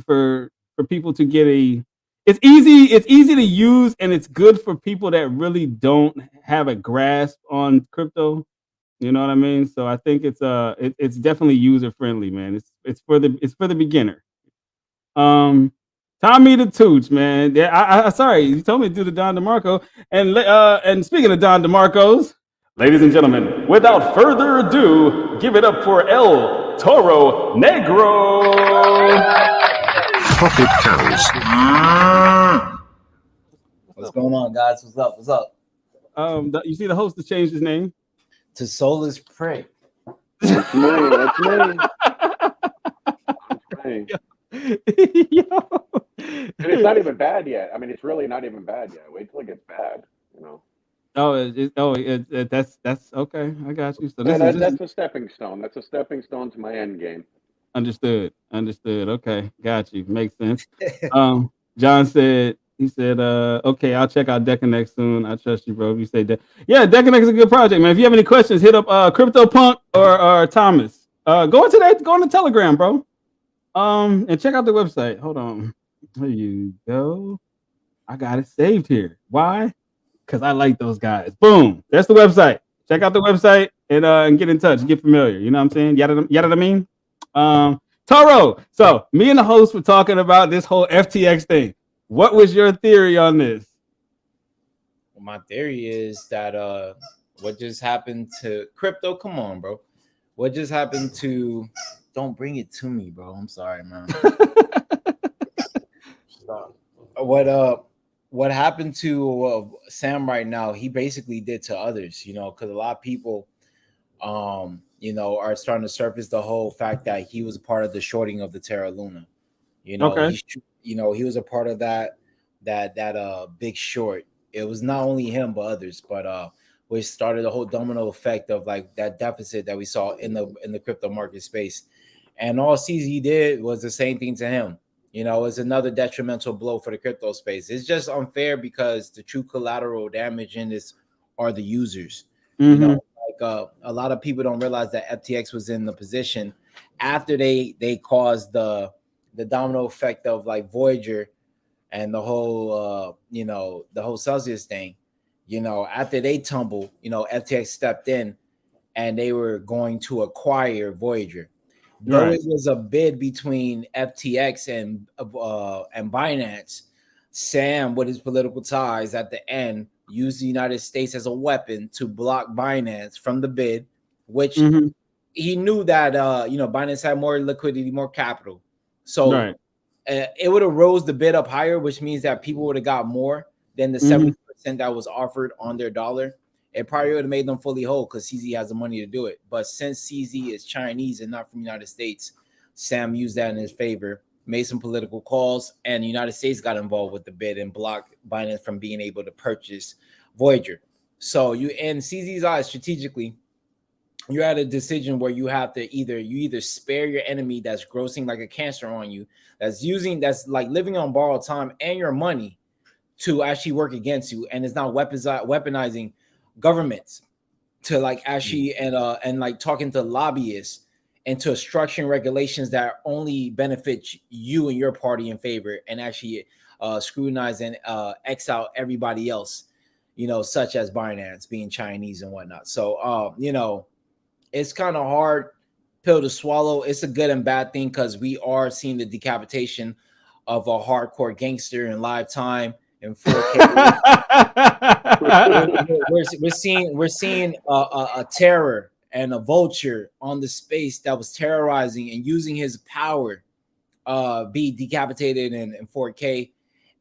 people to get a. It's easy to use, and it's good for people that really don't have a grasp on crypto. You know what I mean? So I think it's definitely user friendly, man. It's for the beginner. Tommy the Tooch, man. Yeah, sorry, you told me to do the Don DeMarco. And speaking of Don DeMarcos, ladies and gentlemen, without further ado, give it up for El Toro Negro.
Puppet cows.
What's going on, guys? What's up?
You see the host has changed his name
to Soulless Prey.
That's me. Yo. And it's not even bad yet. I mean, it's really not even bad yet. Wait till it gets bad, you know.
That's okay. I got you. So
that's a stepping stone. That's a stepping stone to my end game.
Understood. Okay, got you. Makes sense. John said, okay, I'll check out Debt Connect soon. I trust you, bro. You say that. Yeah, Debt Connect is a good project, man. If you have any questions, hit up CryptoPunk or Thomas. Go on Telegram, bro. And check out the website. Hold on. There you go. I got it saved here. Why? Because I like those guys. Boom. That's the website. Check out the website and get in touch. Get familiar. You know what I'm saying? Yada what I mean? Toro. So me and the host were talking about this whole FTX thing. What was your theory on this?
Well, my theory is that what just happened to crypto? Come on, bro. What just happened to don't bring it to me, bro. I'm sorry, man. What happened to Sam right now? He basically did to others, you know, because a lot of people, you know, are starting to surface the whole fact that he was a part of the shorting of the Terra Luna. You know,
Okay.
he was a part of that big short. It was not only him but others, but which started a whole domino effect of like that deficit that we saw in the crypto market space. And all CZ did was the same thing to him. You know, it's another detrimental blow for the crypto space. It's just unfair because the true collateral damage in this are the users. You know, like a lot of people don't realize that FTX was in the position after they caused the domino effect of like Voyager and the whole you know, the whole Celsius thing. You know, after they tumbled, you know, FTX stepped in and they were going to acquire Voyager. Though it was a bid between FTX and Binance, Sam, with his political ties at the end, used the United States as a weapon to block Binance from the bid, which he knew that you know, Binance had more liquidity, more capital, so it would have rose the bid up higher, which means that people would have got more than the 70% that was offered on their dollar. It probably would have made them fully whole because CZ has the money to do it. But since CZ is Chinese and not from the United States, Sam used that in his favor, made some political calls, and the United States got involved with the bid and blocked Binance from being able to purchase Voyager. So you, in CZ's eyes, strategically, you're at a decision where you have to either spare your enemy that's grossing like a cancer on you, that's like living on borrowed time and your money to actually work against you, and it's not weaponizing governments to like actually and like talking to lobbyists into structuring regulations that only benefit you and your party in favor, and actually scrutinize and X out everybody else, you know, such as Binance being Chinese and whatnot. So you know, it's kind of hard pill to swallow. It's a good and bad thing because we are seeing the decapitation of a hardcore gangster in live time in 4K. we're seeing a terror and a vulture on the space that was terrorizing and using his power be decapitated in 4K,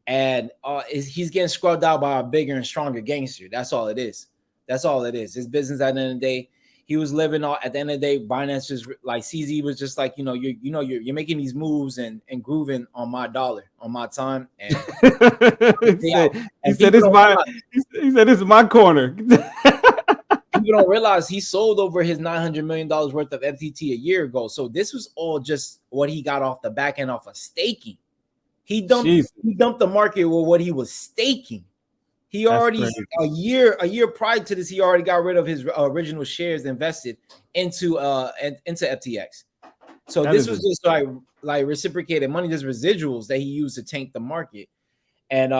and he's getting scrubbed out by a bigger and stronger gangster. That's all it is. That's all it is. It's business at the end of the day. He was living at the end of the day. Binance just like CZ was just like, you're making these moves and grooving on my dollar, on my time. And
he said this is my corner.
People don't realize he sold over his $900 million worth of FTT a year ago. So this was all just what he got off the back end off of staking. He dumped the market with what he was staking. He already a year prior to this, he already got rid of his original shares invested into FTX. So this was just like reciprocated money, just residuals that he used to tank the market. And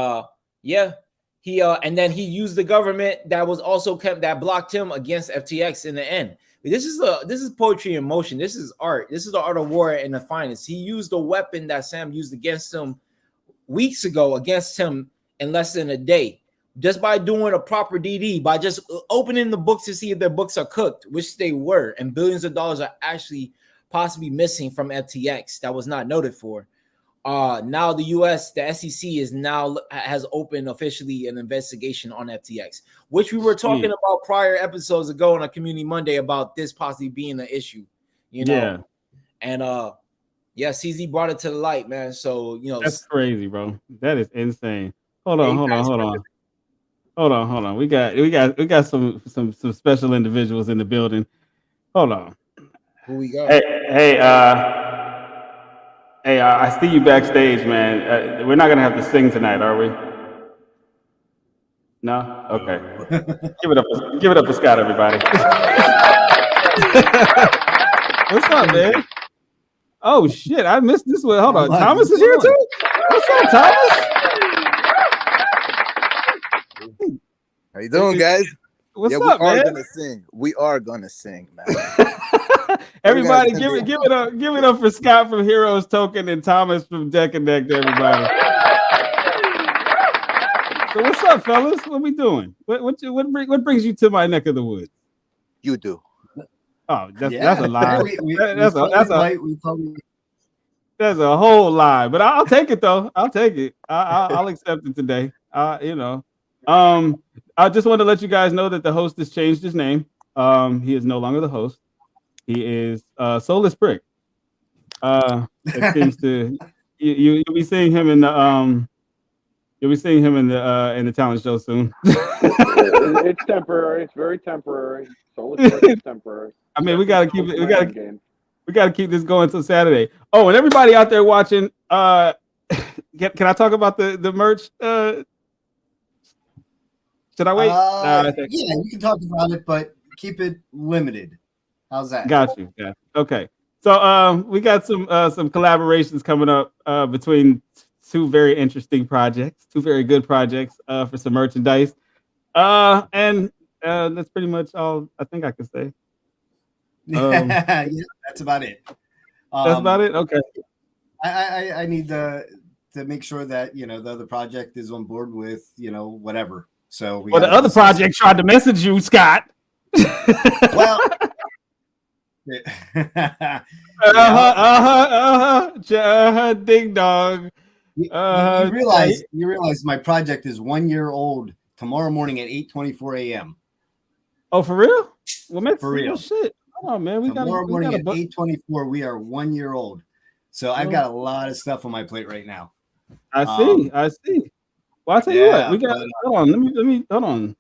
he and then he used the government that was also that blocked him against FTX in the end. This is poetry in motion. This is art. This is the art of war in the finest. He used a weapon that Sam used against him weeks ago against him in less than a day. Just by doing a proper DD, by just opening the books to see if their books are cooked, which they were, and billions of dollars are actually possibly missing from FTX that was not noted for. Now the US, the SEC has opened officially an investigation on FTX, which we were talking about prior episodes ago on a Community Monday about this possibly being an issue, you know.
Yeah.
And CZ brought it to the light, man. So
that's crazy, bro. That is insane. Hold on. We got some special individuals in the building. Hold on.
Who we got?
Hey, I see you backstage, man. We're not gonna have to sing tonight, are we? No? Okay. Give it up for Scott, everybody. What's up, man? Oh shit, I missed this one. Hold on. Thomas is here too? What's up, Thomas?
How you doing, guys?
What's up, man?
We are gonna sing, man.
Everybody, give it up for Scott from Heroes Token and Thomas from Deck and Deck to everybody. So what's up, fellas? What we doing? What brings you to my neck of the woods?
You do.
Oh, that's
Yeah,
a lie.
we
That's a whole lie. But I'll take it though. I'll take it. I'll accept it today. You know. I just want to let you guys know that the host has changed his name. He is no longer the host. He is Soulless Prick. It seems to you'll be seeing him in the you'll be seeing him in the talent show soon.
It's temporary. It's very temporary. Soulless Prick is temporary.
I mean, we gotta keep it. We gotta keep this going until Saturday. Oh, and everybody out there watching, can I talk about the merch? Should I wait?
Yeah, you can talk about it, but keep it limited. How's that?
Got you. Okay. So we got some collaborations coming up between two very interesting projects, two very good projects for some merchandise. And that's pretty much all I think I can say.
Yeah, that's about it.
That's about it. Okay.
I need to make sure that the other project is on board with whatever. So
the other project tried to message you, Scott.
Well.
Ding dong.
You realize my project is 1 year old tomorrow morning at 8:24 a.m.
Oh, for real? Well, man,
for real.
Shit. Oh man,
tomorrow morning at 8:24. We are 1 year old. So I've got a lot of stuff on my plate right now.
I see. Well, I'll tell you what. We got. Hold on. Let me. Hold on.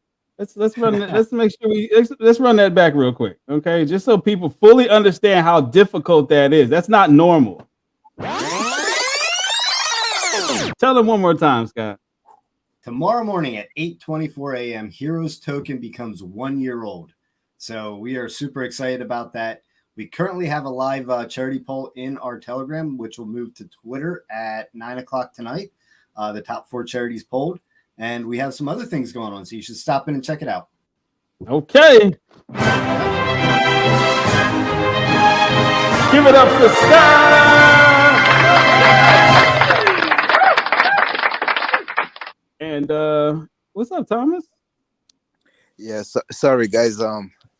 Let's run. Let's make sure let's run that back real quick, okay? Just so people fully understand how difficult that is. That's not normal. Tell them one more time, Scott.
Tomorrow morning at 8:24 a.m., Heroes Token becomes 1 year old. So we are super excited about that. We currently have a live charity poll in our Telegram, which will move to Twitter at 9 o'clock tonight. The top 4 charities polled. And we have some other things going on, so you should stop in and check it out.
Okay. Give it up for Scott. And what's up, Thomas?
Yeah, sorry guys.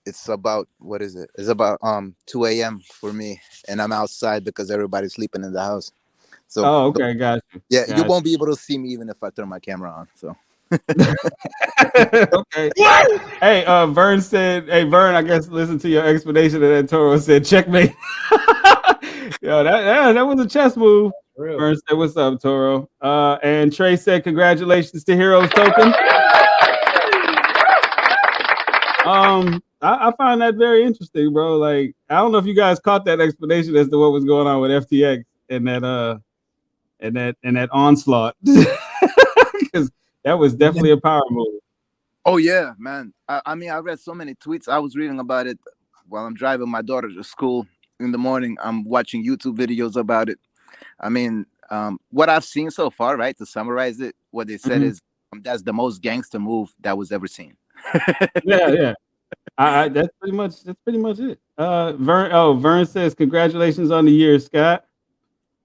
It's about what is it? It's about 2 a.m. for me, and I'm outside because everybody's sleeping in the house. So
okay, got you.
Yeah, you won't be able to see me even if I turn my camera on. So
okay. Hey, Vern said, "Hey, Vern, I guess listen to your explanation." And then Toro said, "Checkmate." Yo, that was a chess move. Vern said, "What's up, Toro?" And Trey said, "Congratulations to Heroes Token." I find that very interesting, bro. Like, I don't know if you guys caught that explanation as to what was going on with FTX and that onslaught, because that was definitely a power move.
Oh yeah, man. I mean, I read so many tweets. I was reading about it while I'm driving my daughter to school in the morning. I'm watching YouTube videos about it. I mean, what I've seen so far, right? To summarize it, what they said is that's the most gangster move that was ever seen.
Yeah. That's pretty much it. Vern says, "Congratulations on the year, Scott."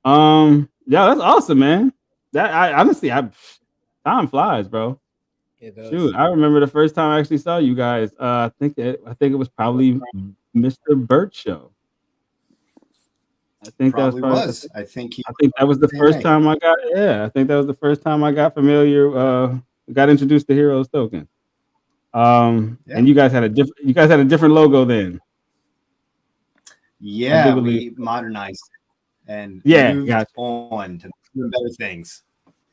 Yeah, that's awesome, man. That honestly, time flies, bro.
It does.
Shoot, I remember the first time I actually saw you guys. I think it was probably Mr. Burt show. I think
probably
that
was. I think
that was the first time I got. Yeah, I think that was the first time I got familiar. Got introduced to Heroes Token. And you guys had a different logo then.
Yeah, we modernized it and moved on to doing better things.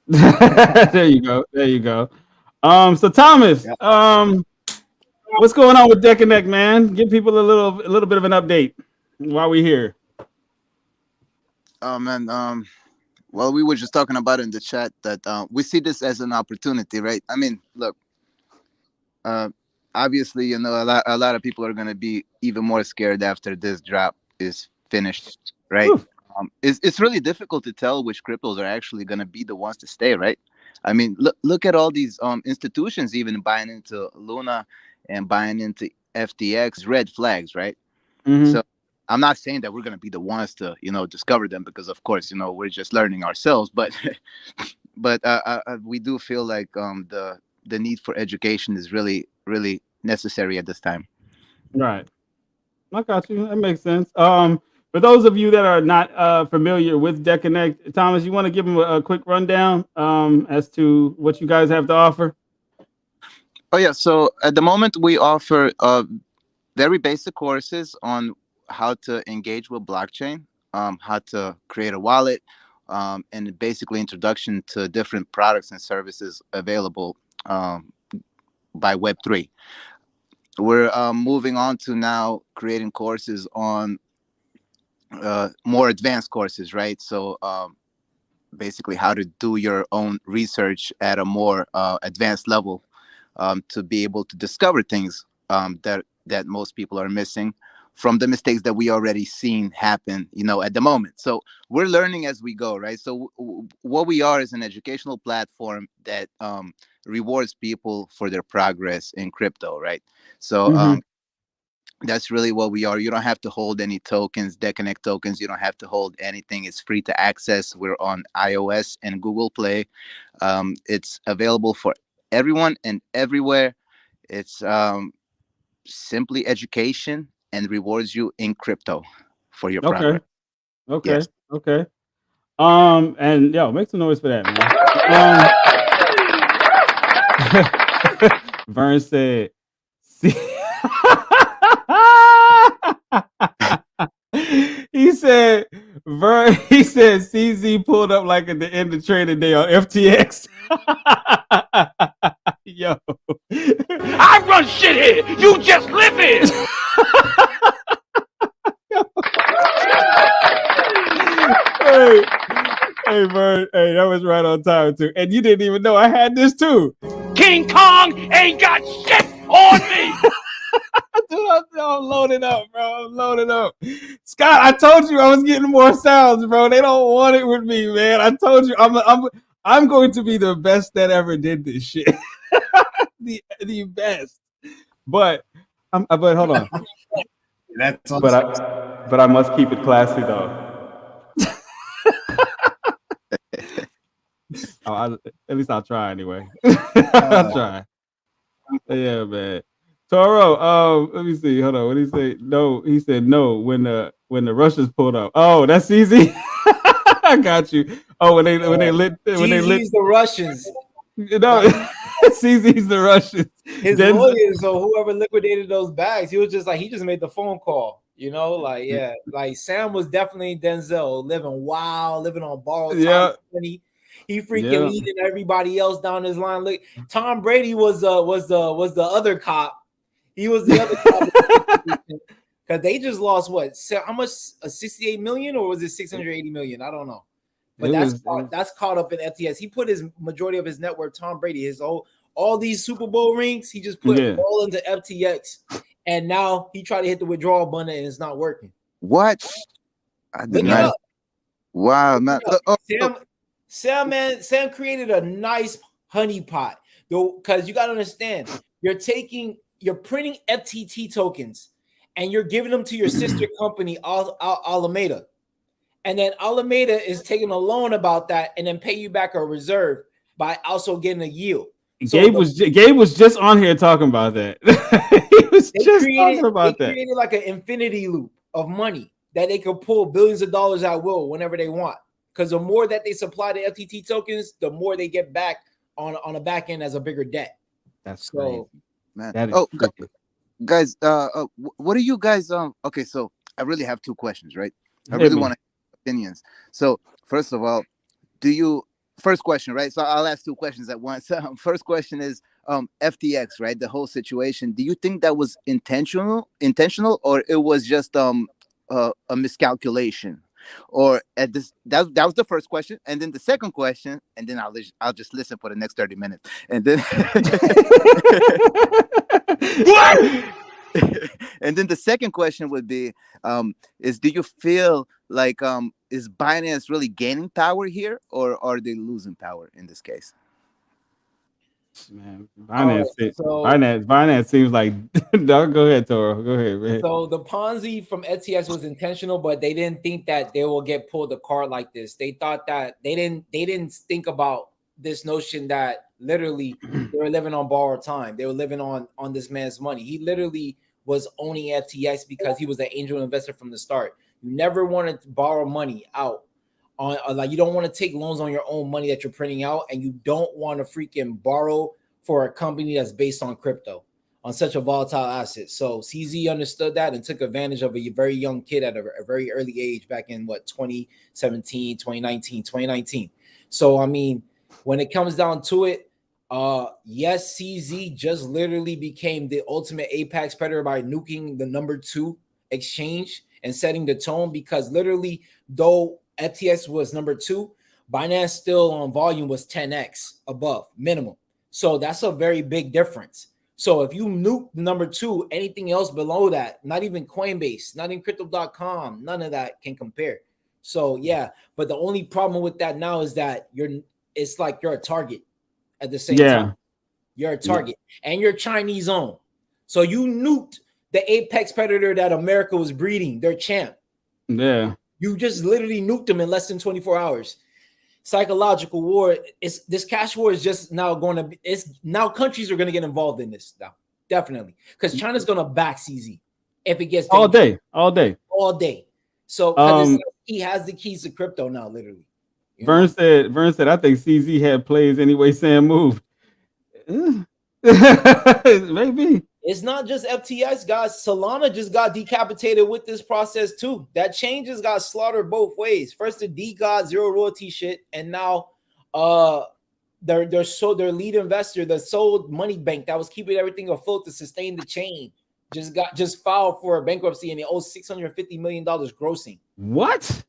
There you go. So Thomas, what's going on with Deck and Neck, man? Give people a little bit of an update while we're here.
Oh man, well, we were just talking about it in the chat that we see this as an opportunity, right? I mean, look, obviously, a lot of people are gonna be even more scared after this drop is finished, right? It's really difficult to tell which cryptos are actually gonna be the ones to stay, right? I mean, look at all these institutions even buying into Luna and buying into FTX, red flags, right? So I'm not saying that we're going to be the ones to, discover them because, of course, we're just learning ourselves. But we do feel like the need for education is really, really necessary at this time.
Right. I got you. That makes sense. For those of you that are not familiar with Deck Connect, Thomas, you want to give them a quick rundown as to what you guys have to offer?
Oh yeah. So at the moment we offer very basic courses on how to engage with blockchain, how to create a wallet, and basically introduction to different products and services available by Web3. We're moving on to now creating courses on more advanced courses, right? So basically how to do your own research at a more advanced level, to be able to discover things that most people are missing from the mistakes that we already seen happen, at the moment. So we're learning as we go, right? So what we are is an educational platform that rewards people for their progress in crypto, right? So that's really what we are. You don't have to hold any tokens, DeConnect tokens. You don't have to hold anything. It's free to access. We're on iOS and Google Play. It's available for everyone and everywhere. It's simply education and rewards you in crypto for your progress.
Okay.
Yes.
Okay. And yo, make some noise for that, man. Vern said, "See." He said, he said CZ pulled up like at the end of trading day on FTX. Yo.
I run shit here. You just live here.
Hey, Vern. Hey, that was right on time, too. And you didn't even know I had this, too.
King Kong ain't got shit on me.
Dude, I'm loading up, bro. I'm loading up. Scott, I told you I was getting more sounds, bro. They don't want it with me, man. I told you I'm going to be the best that ever did this shit. the best. But hold on.
That's
but I must keep it classy though. At least I'll try anyway. I'll try. Yeah, man. Toro, let me see. Hold on. What did he say? No, he said no when the Russians pulled up. Oh, that's easy. I got you. Oh, when they lit
the Russians.
CZ's the Russians.
His lawyers or whoever liquidated those bags, he was just like, he just made the phone call. Like Sam was definitely Denzel, living wild, living on borrowed time. He freaking leading everybody else down his line. Look, Tom Brady was the other cop. He was the other cop because they just lost what? How much? 68 million or was it 680 million? I don't know. But that's caught up in FTS. He put his majority of his net worth, Tom Brady, all these Super Bowl rings, he just put all into FTX. And now he tried to hit the withdrawal button and it's not working.
What? I did not. Wow, man.
Sam created a nice honeypot, though, because you got to understand, you're printing FTT tokens and you're giving them to your sister company, Alameda. And then Alameda is taking a loan about that and then pay you back a reserve by also getting a yield. So
Gabe was just on here talking about that. He was just talking about that.
They created like an infinity loop of money that they could pull billions of dollars at will whenever they want. Because the more that they supply the FTT tokens, the more they get back on a back end as a bigger debt.
That's crazy,
man. Guys, what are you guys? Okay, so I really have two questions, right? I really want to opinions. So first of all, first question, right? So I'll ask two questions at once. First question is FTX, right? The whole situation. Do you think that was intentional, or it was just a miscalculation? Or at this, that was the first question, and then the second question, and then I'll just listen for the next 30 minutes, and then what? And then the second question would be, is do you feel like is Binance really gaining power here, or are they losing power in this case?
Man, Binance seems like go ahead, Toro. Go ahead, man.
So the Ponzi from FTX was intentional, but they didn't think that they will get pulled a card like this. They thought that they didn't think about this notion that literally they were living on borrowed time. They were living on this man's money. He literally was owning FTX because he was an angel investor from the start. You never want to borrow money out on like you don't want to take loans on your own money that you're printing out, and you don't want to freaking borrow for a company that's based on crypto, on such a volatile asset. So CZ understood that and took advantage of a very young kid at a very early age back in 2017, 2019. So I mean, when it comes down to it, yes, CZ just literally became the ultimate apex predator by nuking the number 2 exchange and setting the tone, because literally, though FTX was number 2, Binance still on volume was 10x above minimum. So that's a very big difference. So if you nuke number 2, anything else below that, not even Coinbase, not even crypto.com, none of that can compare. So yeah, but the only problem with that now is that it's like you're a target at the same time. You're a target and you're Chinese owned. So you nuked the apex predator that America was breeding, their champ.
Yeah.
You just literally nuked them in less than 24 hours. Psychological war. This cash war is just now going to be, now countries are going to get involved in this now. Definitely. Because China's going to back CZ if it gets
all day.
So he has the keys to crypto now, literally.
Vern said, I think CZ had plays anyway Sam moved. Maybe.
It's not just FTX, guys. Solana just got decapitated with this process too. That chain just got slaughtered both ways. First the DeGod zero royalty shit, and now their lead investor, the sole money bank that was keeping everything afloat to sustain the chain, just filed for a bankruptcy, and they owe $650 million grossing.
What?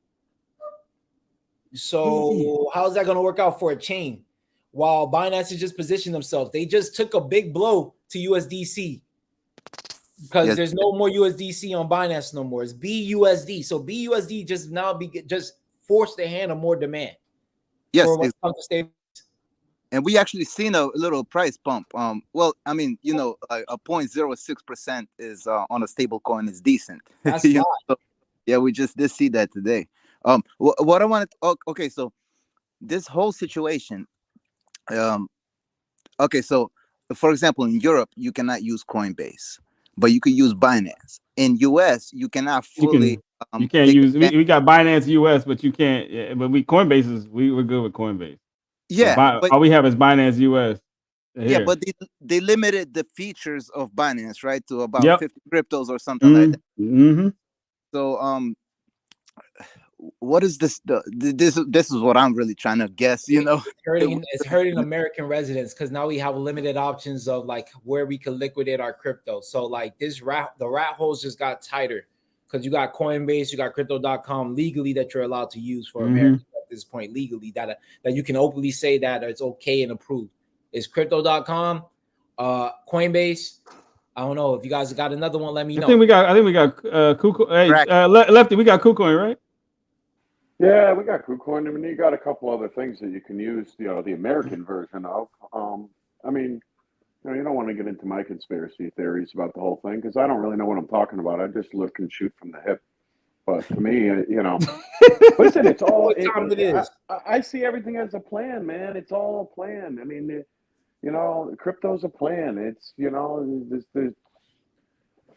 So how's that going to work out for a chain? While Binance is just positioning themselves, they just took a big blow to USDC because there's no more USDC on Binance no more. It's BUSD. So BUSD just now just forced the hand of more demand.
Yes, and we actually seen a little price bump. Well, I mean, you know, a 0.06% is on a stable coin is decent.
That's
so, yeah, we just did see that today. What I wanted. Okay, so this whole situation. Okay, so for example, in Europe, you cannot use Coinbase, but you can use Binance. In US, you cannot fully.
You can't use. We got Binance US, but you can't. Yeah, but Coinbase we're good with Coinbase.
Yeah,
but all we have is Binance US.
Yeah, but they limited the features of Binance, right, to about 50 cryptos or something like that.
Mm-hmm.
So what is this? This is what I'm really trying to guess. You know,
it's hurting American residents because now we have limited options of like where we can liquidate our crypto. So like the rat holes just got tighter because you got Coinbase, you got Crypto.com legally that you're allowed to use for Americans at this point legally that you can openly say that it's okay and approved. It's Crypto.com, Coinbase. I don't know if you guys got another one. Let me know.
I think we got KuCoin. Hey, Lefty, we got KuCoin, right?
Yeah, we got KuCoin. I mean, you got a couple other things that you can use, you know, the American version of. I mean, you know, you don't want to get into my conspiracy theories about the whole thing because I don't really know what I'm talking about. I just look and shoot from the hip. But to me, you know, listen, it's all. I see everything as a plan, man. It's all a plan. I mean, you know, crypto's a plan. It's, you know, there's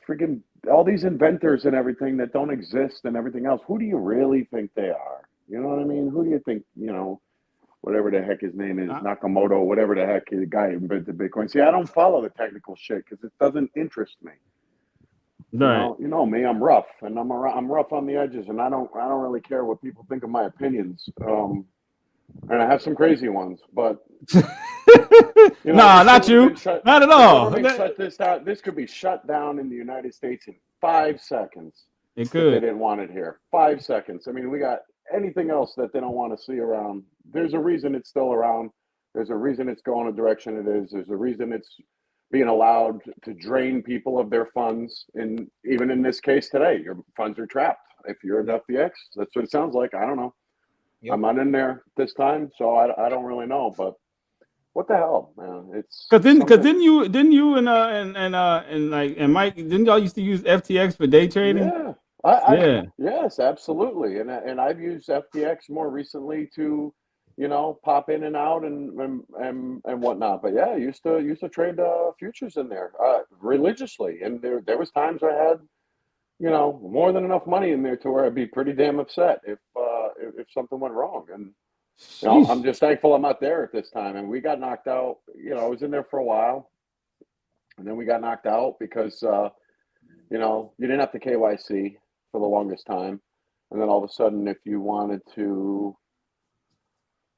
freaking all these inventors and everything that don't exist and everything else. Who do you really think they are? You know what I mean? Who do you think, you know, whatever the heck his name is, Nakamoto, whatever the heck the guy who invented Bitcoin. See, I don't follow the technical shit because it doesn't interest me.
Right.
You know me, I'm rough and I'm rough on the edges, and I don't really care what people think of my opinions. And I have some crazy ones, but you know,
not you. Not at all.
Shut this down. This could be shut down in the United States in 5 seconds.
It could.
If they didn't want it here. 5 seconds. I mean, we got anything else that they don't want to see around. There's a reason it's still around. There's a reason it's going the direction it is. There's a reason it's being allowed to drain people of their funds. And even in this case today, your funds are trapped. If you're at FTX, that's what it sounds like. I don't know. Yep. I'm not in there this time, so I don't really know. But what the hell, man? It's
because didn't you and Mike, didn't y'all used to use FTX for day trading?
Yeah. Yes, absolutely. And I've used FTX more recently to, pop in and out and whatnot. But yeah, I used to trade futures in there religiously, and there was times I had more than enough money in there to where I'd be pretty damn upset if something went wrong. And I'm just thankful I'm not there at this time. And we got knocked out. I was in there for a while, and then we got knocked out because you didn't have to KYC for the longest time, and then all of a sudden, if you wanted to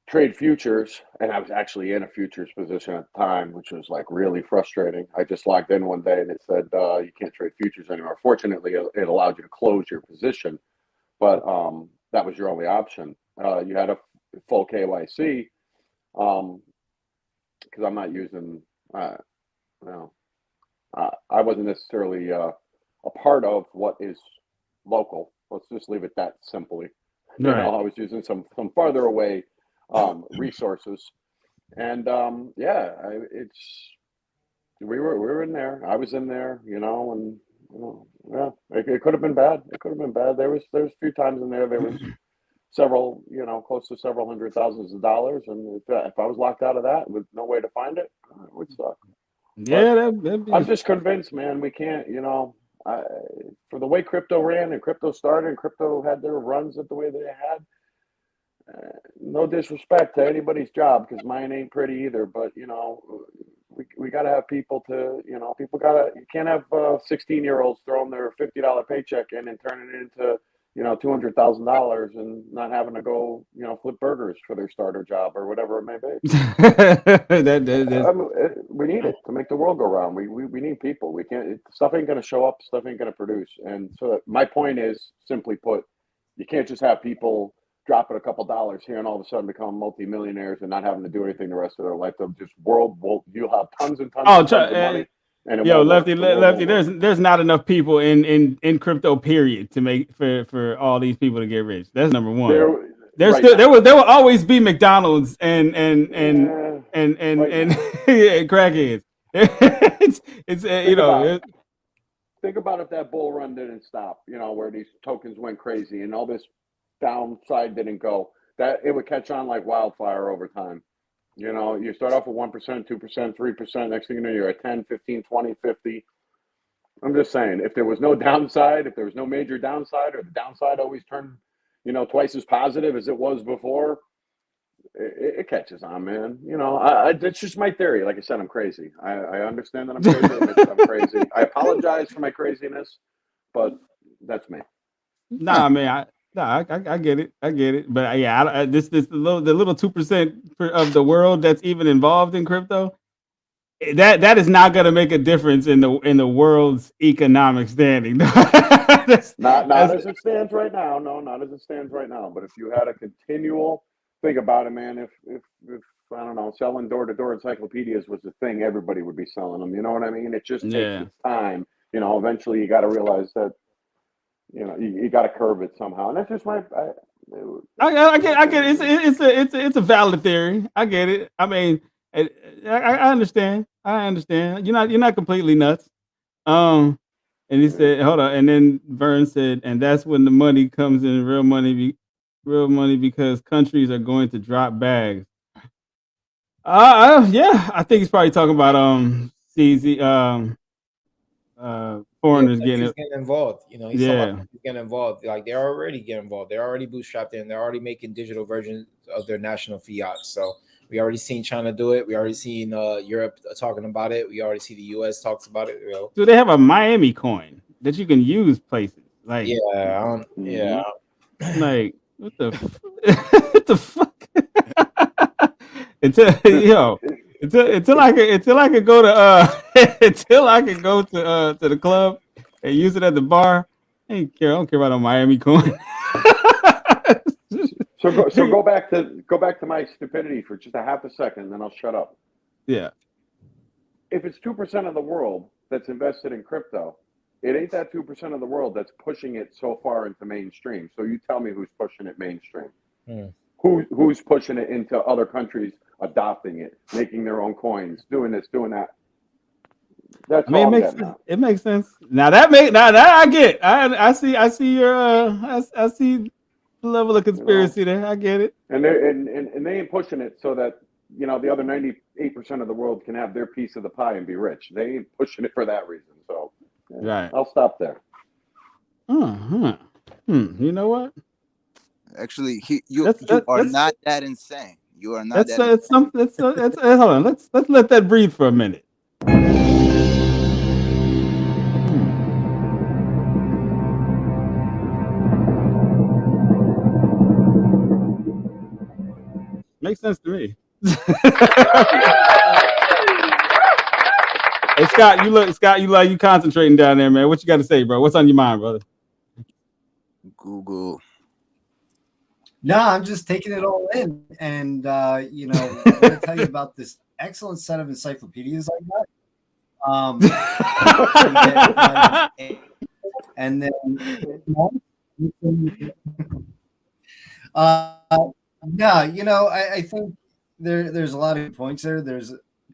trade futures, and I was actually in a futures position at the time, which was like really frustrating. I just logged in one day and it said you can't trade futures anymore. Fortunately, it allowed you to close your position, but that was your only option. You had a full KYC because I'm not using. I wasn't necessarily a part of what is local. Let's just leave it that simply.
Right.
I was using some farther away resources, and we were in there. I was in there, and it could have been bad. It could have been bad. There was a few times in there. There was several, close to several hundred thousands of dollars, and if I was locked out of that with no way to find it, it would suck.
Yeah, that'd be...
I'm just convinced, man. We can't, for the way crypto ran and crypto started and crypto had their runs at the way they had. No disrespect to anybody's job, because mine ain't pretty either. But we got to have people to, people you can't have 16-year-olds throwing their $50 paycheck in and turning it into $200,000 and not having to go flip burgers for their starter job or whatever it may be. We need it to make the world go round. We need people. We can't. Stuff ain't gonna show up. Stuff ain't gonna produce. And so my point is, simply put, you can't just have people dropping a couple dollars here and all of a sudden become multimillionaires and not having to do anything the rest of their life. They'll just you'll have tons and tons of money. And
Lefty, there's not enough people in crypto period to make for all these people to get rich. That's number one. There will always be McDonald's and crackheads.
Think about if that bull run didn't stop, where these tokens went crazy and all this downside didn't go, that it would catch on like wildfire over time. You start off with 1%, 2%, 3%. Next thing you know, you're at 10, 15, 20, 50. I'm just saying, if there was no downside, if there was no major downside, or the downside always turned, twice as positive as it was before, it catches on, man. It's just my theory. Like I said, I'm crazy. I understand that I'm crazy. I'm crazy. I apologize for my craziness, but that's me.
Nah, man. I get it. I get it. But yeah, the little 2% of the world that's even involved in crypto, that is not going to make a difference in the world's economic standing.
Not as it stands right now. No, not as it stands right now. But if you had a continual, think about it, man. If I don't know, selling door-to-door encyclopedias was the thing, everybody would be selling them. You know what I mean? It just takes its time. Eventually you got to realize that. You got to curve it somehow, and that's just my.
I get it. It's a valid theory. I get it. I mean, I understand. I understand. You're not completely nuts. And he said, hold on. And then Vern said, and that's when the money comes in, real money, because countries are going to drop bags. Yeah, I think he's probably talking about CZ. Foreigners getting
involved. He's talking about getting involved. Like they're already getting involved. They're already bootstrapped in. They're already making digital versions of their national fiat. So we already seen China do it. We already seen Europe talking about it. We already see the US talks about it.
So they have a Miami coin that you can use places. Like like what the what the fuck? Until I can go to until I can go to the club and use it at the bar. I don't care about a Miami coin.
So go back to my stupidity for just a half a second, then I'll shut up.
Yeah.
If it's 2% of the world that's invested in crypto, it ain't that 2% of the world that's pushing it so far into mainstream. So you tell me who's pushing it mainstream. Who's pushing it into other countries, adopting it, making their own coins, doing this, doing that. That's
it makes sense. Now that I get. I see your I see level of conspiracy there. I get it.
And they ain't pushing it so that the other 98% of the world can have their piece of the pie and be rich. They ain't pushing it for that reason. So
Right.
I'll stop there.
You know what?
Actually, you are not that insane. You are not that.
It's something. Hold on. Let's let that breathe for a minute. Makes sense to me. Hey Scott, you concentrating down there, man. What you got to say, bro? What's on your mind, brother?
Google.
No, I'm just taking it all in, and I want to tell you about this excellent set of encyclopedias I got. And then, I think there's a lot of points there.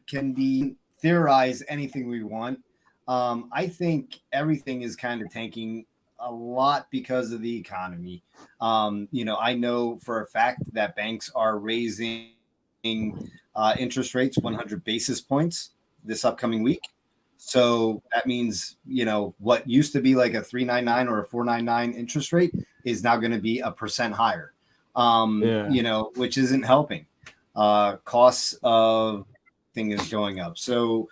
Can be theorize anything we want. I think everything is kind of tanking a lot because of the economy. I know for a fact that banks are raising interest rates 100 basis points this upcoming week. So that means, what used to be like a 3.99 or a 4.99 interest rate is now going to be 1% higher, which isn't helping. Costs of thing is going up. So,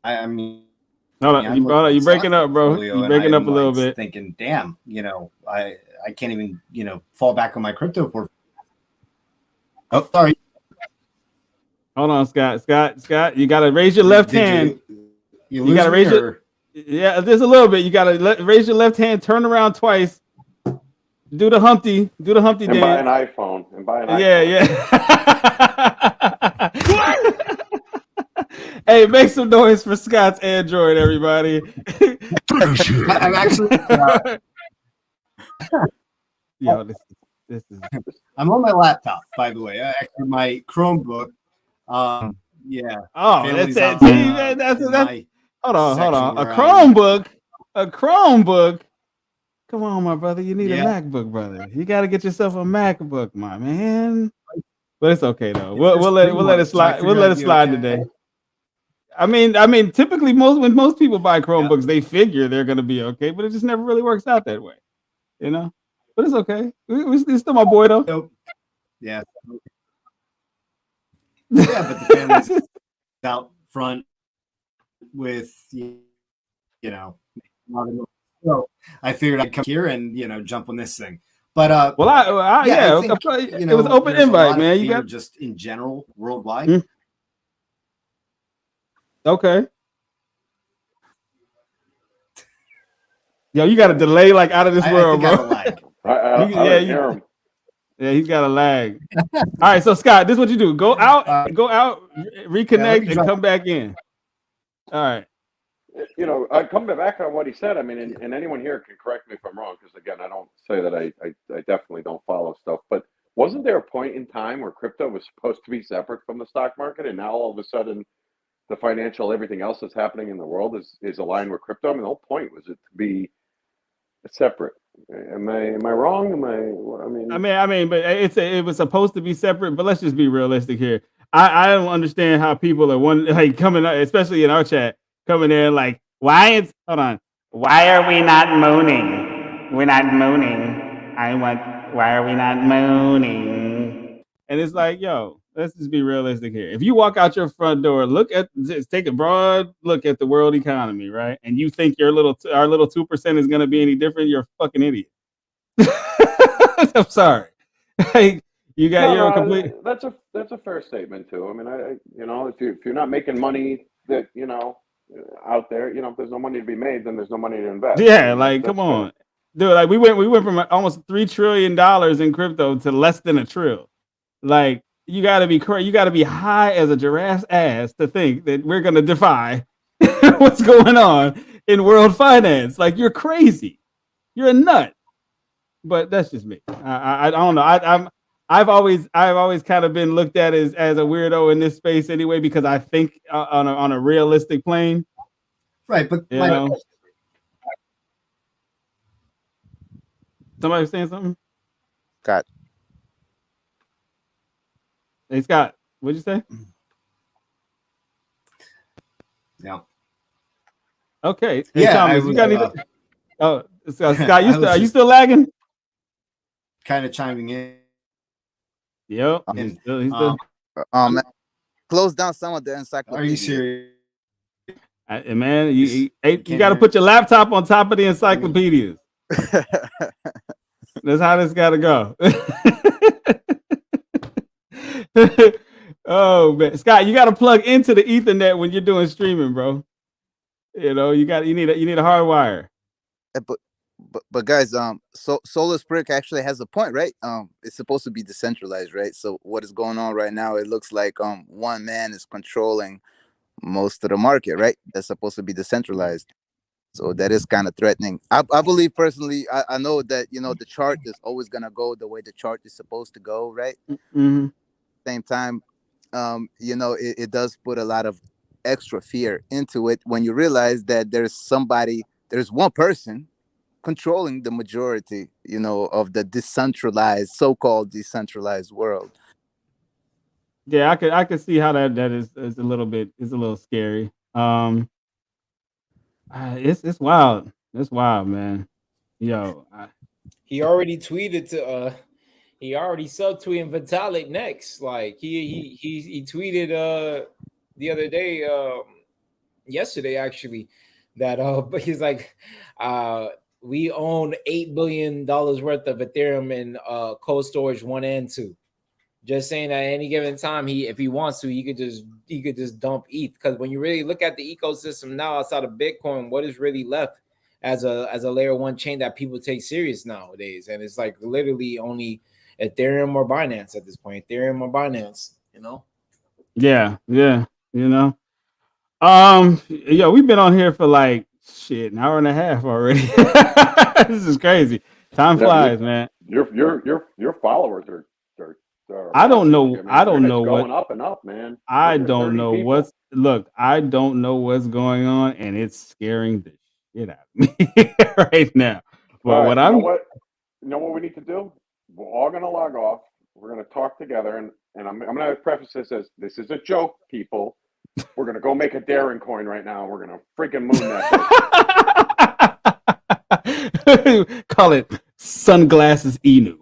I mean,
Hold on, you're breaking up, bro. You're breaking up a little bit.
Thinking, damn, I can't even, fall back on my crypto portfolio. Oh, sorry.
Hold on, Scott. You gotta raise your left hand. You gotta raise it. Yeah, there's a little bit. You gotta raise your left hand. Turn around twice. Do the Humpty dance.
And buy an iPhone.
Yeah. Hey, make some noise for Scott's Android, everybody.
I'm actually.
Yo, this is.
I'm on my laptop, by the way. Actually, my Chromebook. Yeah.
Oh, that's it. That's hold on. A Chromebook. Come on, my brother. You need a MacBook, brother. You got to get yourself a MacBook, my man. But it's okay though. We'll let it slide. We'll let it slide today. I mean, typically when most people buy Chromebooks, they figure they're gonna be okay, but it just never really works out that way, But it's okay. It's still my boy though.
Nope. Yeah. Yeah, but the family's out front with So I figured I'd come here and jump on this thing. But
it was open invite, man. You got
just in general worldwide.
Okay. Yo, you got a delay like out of this world, bro.
Yeah,
he's got a lag. All right, so Scott, this is what you do: go out, reconnect, and come back in. All right.
I come back on what he said. I mean, and anyone here can correct me if I'm wrong, because again, I don't say that I definitely don't follow stuff. But wasn't there a point in time where crypto was supposed to be separate from the stock market, and now all of a sudden, the financial, everything else that's happening in the world is aligned with crypto? I mean, the whole point was it to be separate. Am I wrong?
But it was supposed to be separate. But let's just be realistic here. I don't understand how people are coming up, especially in our chat, coming in like, why are we not moaning? We're not moaning. Why are we not moaning? And it's like, yo, let's just be realistic here. If you walk out your front door, take a broad look at the world economy, right? And you think our little 2% is gonna be any different, you're a fucking idiot. I'm sorry. You're a complete.
That's a fair statement too. I mean, if you're not making money that out there, if there's no money to be made, then there's no money to invest.
Yeah, come on, dude. Like we went from almost $3 trillion in crypto to less than $1 trillion. Like you gotta be high as a giraffe's ass to think that we're gonna defy what's going on in world finance. Like you're crazy. You're a nut. But that's just me. I don't know. I've always kind of been looked at as a weirdo in this space anyway, because I think on a realistic plane.
Right, but
Somebody was saying something?
Scott.
Hey, Scott, what'd you say?
Yeah.
Okay. Hey,
Yeah,
Thomas,
I
you got
was.
anything? Oh, Scott, are you
just
still lagging?
kind of chiming in.
Yep. He's still.
Man, close down some of the encyclopedia.
Are you serious?
Man, you got to put your laptop on top of the encyclopedias. That's how this got to go. Oh man, Scott, you got to plug into the Ethernet when you're doing streaming, bro. You know, you need a hard wire.
But guys, Solar Brick actually has a point, right? It's supposed to be decentralized, right? So what is going on right now? It looks like one man is controlling most of the market, right? That's supposed to be decentralized. So that is kind of threatening. I believe personally, I know that, you know, the chart is always gonna go the way the chart is supposed to go, right?
Mm-hmm.
Same time, you know, it does put a lot of extra fear into it when you realize that there's one person controlling the majority, you know, of the decentralized, so-called decentralized world.
Yeah, I could see how that is a little scary. It's wild. It's wild, man. Yo,
He already tweeted to he already subtweeting Vitalik next. Like he tweeted the other day, yesterday actually, that but he's like we own $8 billion worth of Ethereum in cold storage 1 and 2. Just saying that at any given time, if he wants to, he could just dump ETH. Because when you really look at the ecosystem now outside of Bitcoin, what is really left as a layer 1 chain that people take serious nowadays? And it's like literally only Ethereum or Binance at this point. Ethereum or Binance, you know?
yeah, you know. Yo, we've been on here for like an hour and a half already. This is crazy. Time flies, man.
Your followers are
I don't know.
massive.
I don't
it's
know
going
what.
up and up, man.
I
Look at
don't
30
know
people.
what's. Look, I don't know what's going on, and it's scaring the shit out of me right now. But
All right,
what
you
I'm.
know what we need to do? We're all gonna log off. We're gonna talk together, and I'm gonna preface this as this is a joke, people. We're gonna go make a daring coin right now. We're gonna freaking moon that.
Call it sunglasses Inu.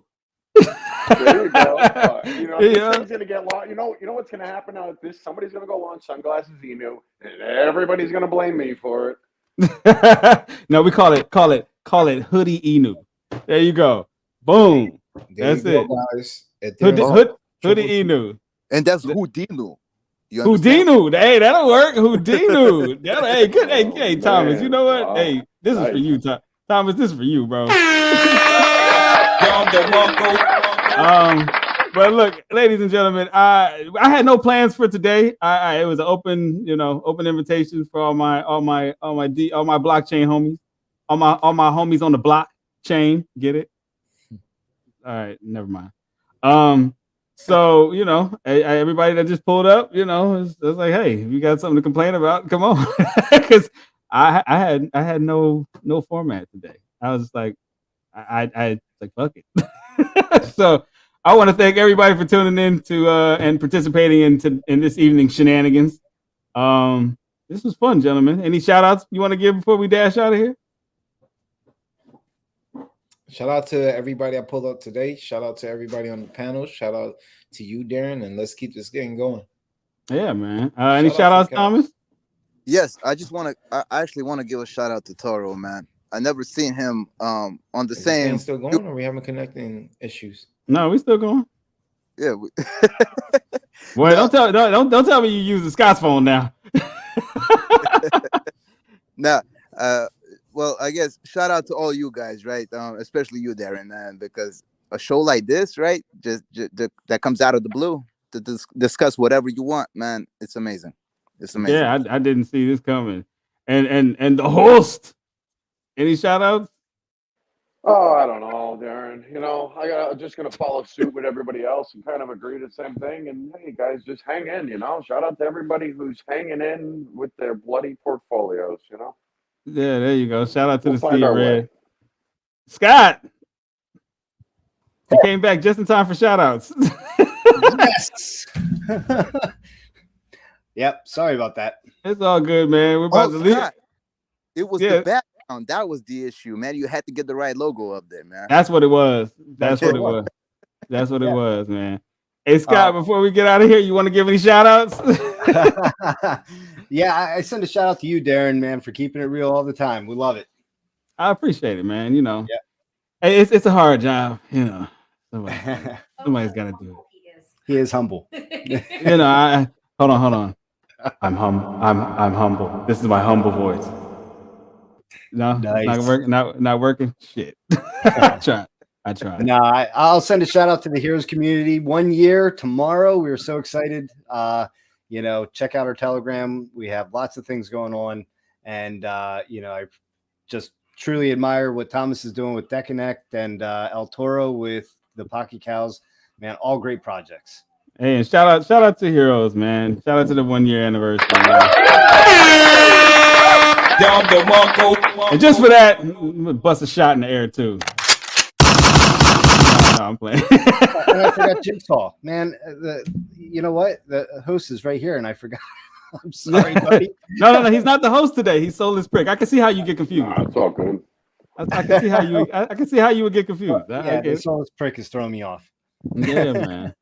There you go. You know,
Yeah.
this thing's gonna get lost. You know what's gonna happen now? Somebody's gonna go launch sunglasses Inu, and everybody's gonna blame me for it.
No, we call it hoodie Inu. There you go. Boom.
There
That's
you go,
it.
guys.
Hoodie Inu.
And that's Houdinu.
Houdinu. Hey, that'll work. Houdinu. Hey, good. Hey, Thomas. You know what?
Wow.
Hey, this is for you, Thomas. This is for you, bro. But look, ladies and gentlemen, I had no plans for today. It was an open invitation for all my blockchain homies, all my homies on the blockchain. Get it? All right, never mind. So everybody that just pulled up, it's like, hey, if you got something to complain about, come on, because I had no format today. I was just like, I like fuck it. So I want to thank everybody for tuning in to and participating in this evening's shenanigans. This was fun, gentlemen. Any shout outs you want to give before we dash out of here?
Shout out to everybody I pulled up today. Shout out to everybody on the panel. Shout out to you, Darren, and let's keep this game going.
Yeah, man. Any shout outs, Thomas?
Yes, I actually want to give a shout out to Toro, man. I never seen him on the same.
Still going, or we having connecting issues?
No, we still going.
Yeah.
Boy, don't tell me you use the Scott's phone now.
Nah. Well, I guess shout out to all you guys, right? Especially you, Darren, man, because a show like this, right, just that comes out of the blue to discuss whatever you want, man. It's amazing. It's amazing.
Yeah, I didn't see this coming. And the host. Any shout outs?
Oh, I don't know, Darren. I'm just gonna follow suit with everybody else and kind of agree to the same thing. And hey, guys, just hang in. Shout out to everybody who's hanging in with their bloody portfolios.
Yeah, there you go. Shout out to
We'll
the
find
Sea
our
Red.
way.
Scott, He came back just in time for shout outs.
Yes. Yep. Sorry about that.
It's all good, man. We're about to leave.
Scott, it was the background. That was the issue, man. You had to get the right logo up there, man.
That's what it was. That's what it was. That's what it was, man. Hey, Scott, before we get out of here, you want to give any shout outs?
Yeah, I send a shout out to you, Darren, man, for keeping it real all the time. We love it.
I appreciate it, man. You know, hey, it's a hard job. You know, somebody's got to do it.
He is humble.
You know, hold on. I'm humble. This is my humble voice. No,
nice.
It's not working. Not working. Shit. I tried.
No, I'll send a shout out to the Heroes community. 1 year tomorrow. We were so excited. You know, check out our Telegram. We have lots of things going on, and you know, I just truly admire what Thomas is doing with Deconnect and El Toro with the Pocky Cows. Man, all great projects.
Hey, and shout out to Heroes, man. Shout out to the 1 year anniversary. And just for that, bust a shot in the air too. No, I'm playing.
And I forgot JIGSAW, man. You know what? The host is right here, and I forgot. I'm sorry, buddy.
No. He's not the host today. He's Soulless Prick. I can see how you get confused.
It's all good.
I can see how you. I can see how you would get confused.
Yeah, the Soulless Prick is throwing me off.
Yeah, man.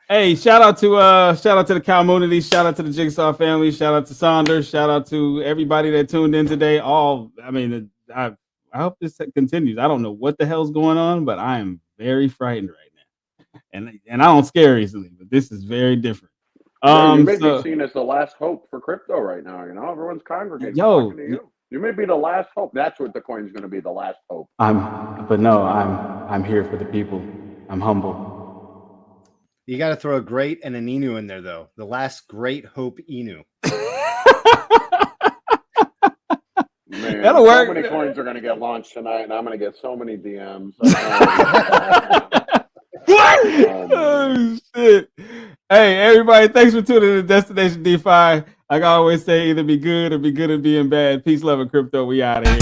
Hey, shout out to the community, shout out to the Jigsaw family, shout out to Saunders, shout out to everybody that tuned in today. I hope this continues. I don't know what the hell's going on, but I am very frightened right now, and I don't scare easily, but this is very different.
You may be seen as the last hope for crypto right now. You know, everyone's congregating.
Yo,
to you may be the last hope. That's what the coin's going to be, the last hope.
I'm here for the people. I'm humble.
You got to throw a great and an Inu in there, though. The last great hope Inu.
Man,
that'll work.
So many coins are going to get launched tonight, and I'm going to get so many DMs.
Oh, shit. Hey, everybody, thanks for tuning in to Destination DeFi. Like I always say, either be good or be good at being bad. Peace, love, and crypto. We out of here.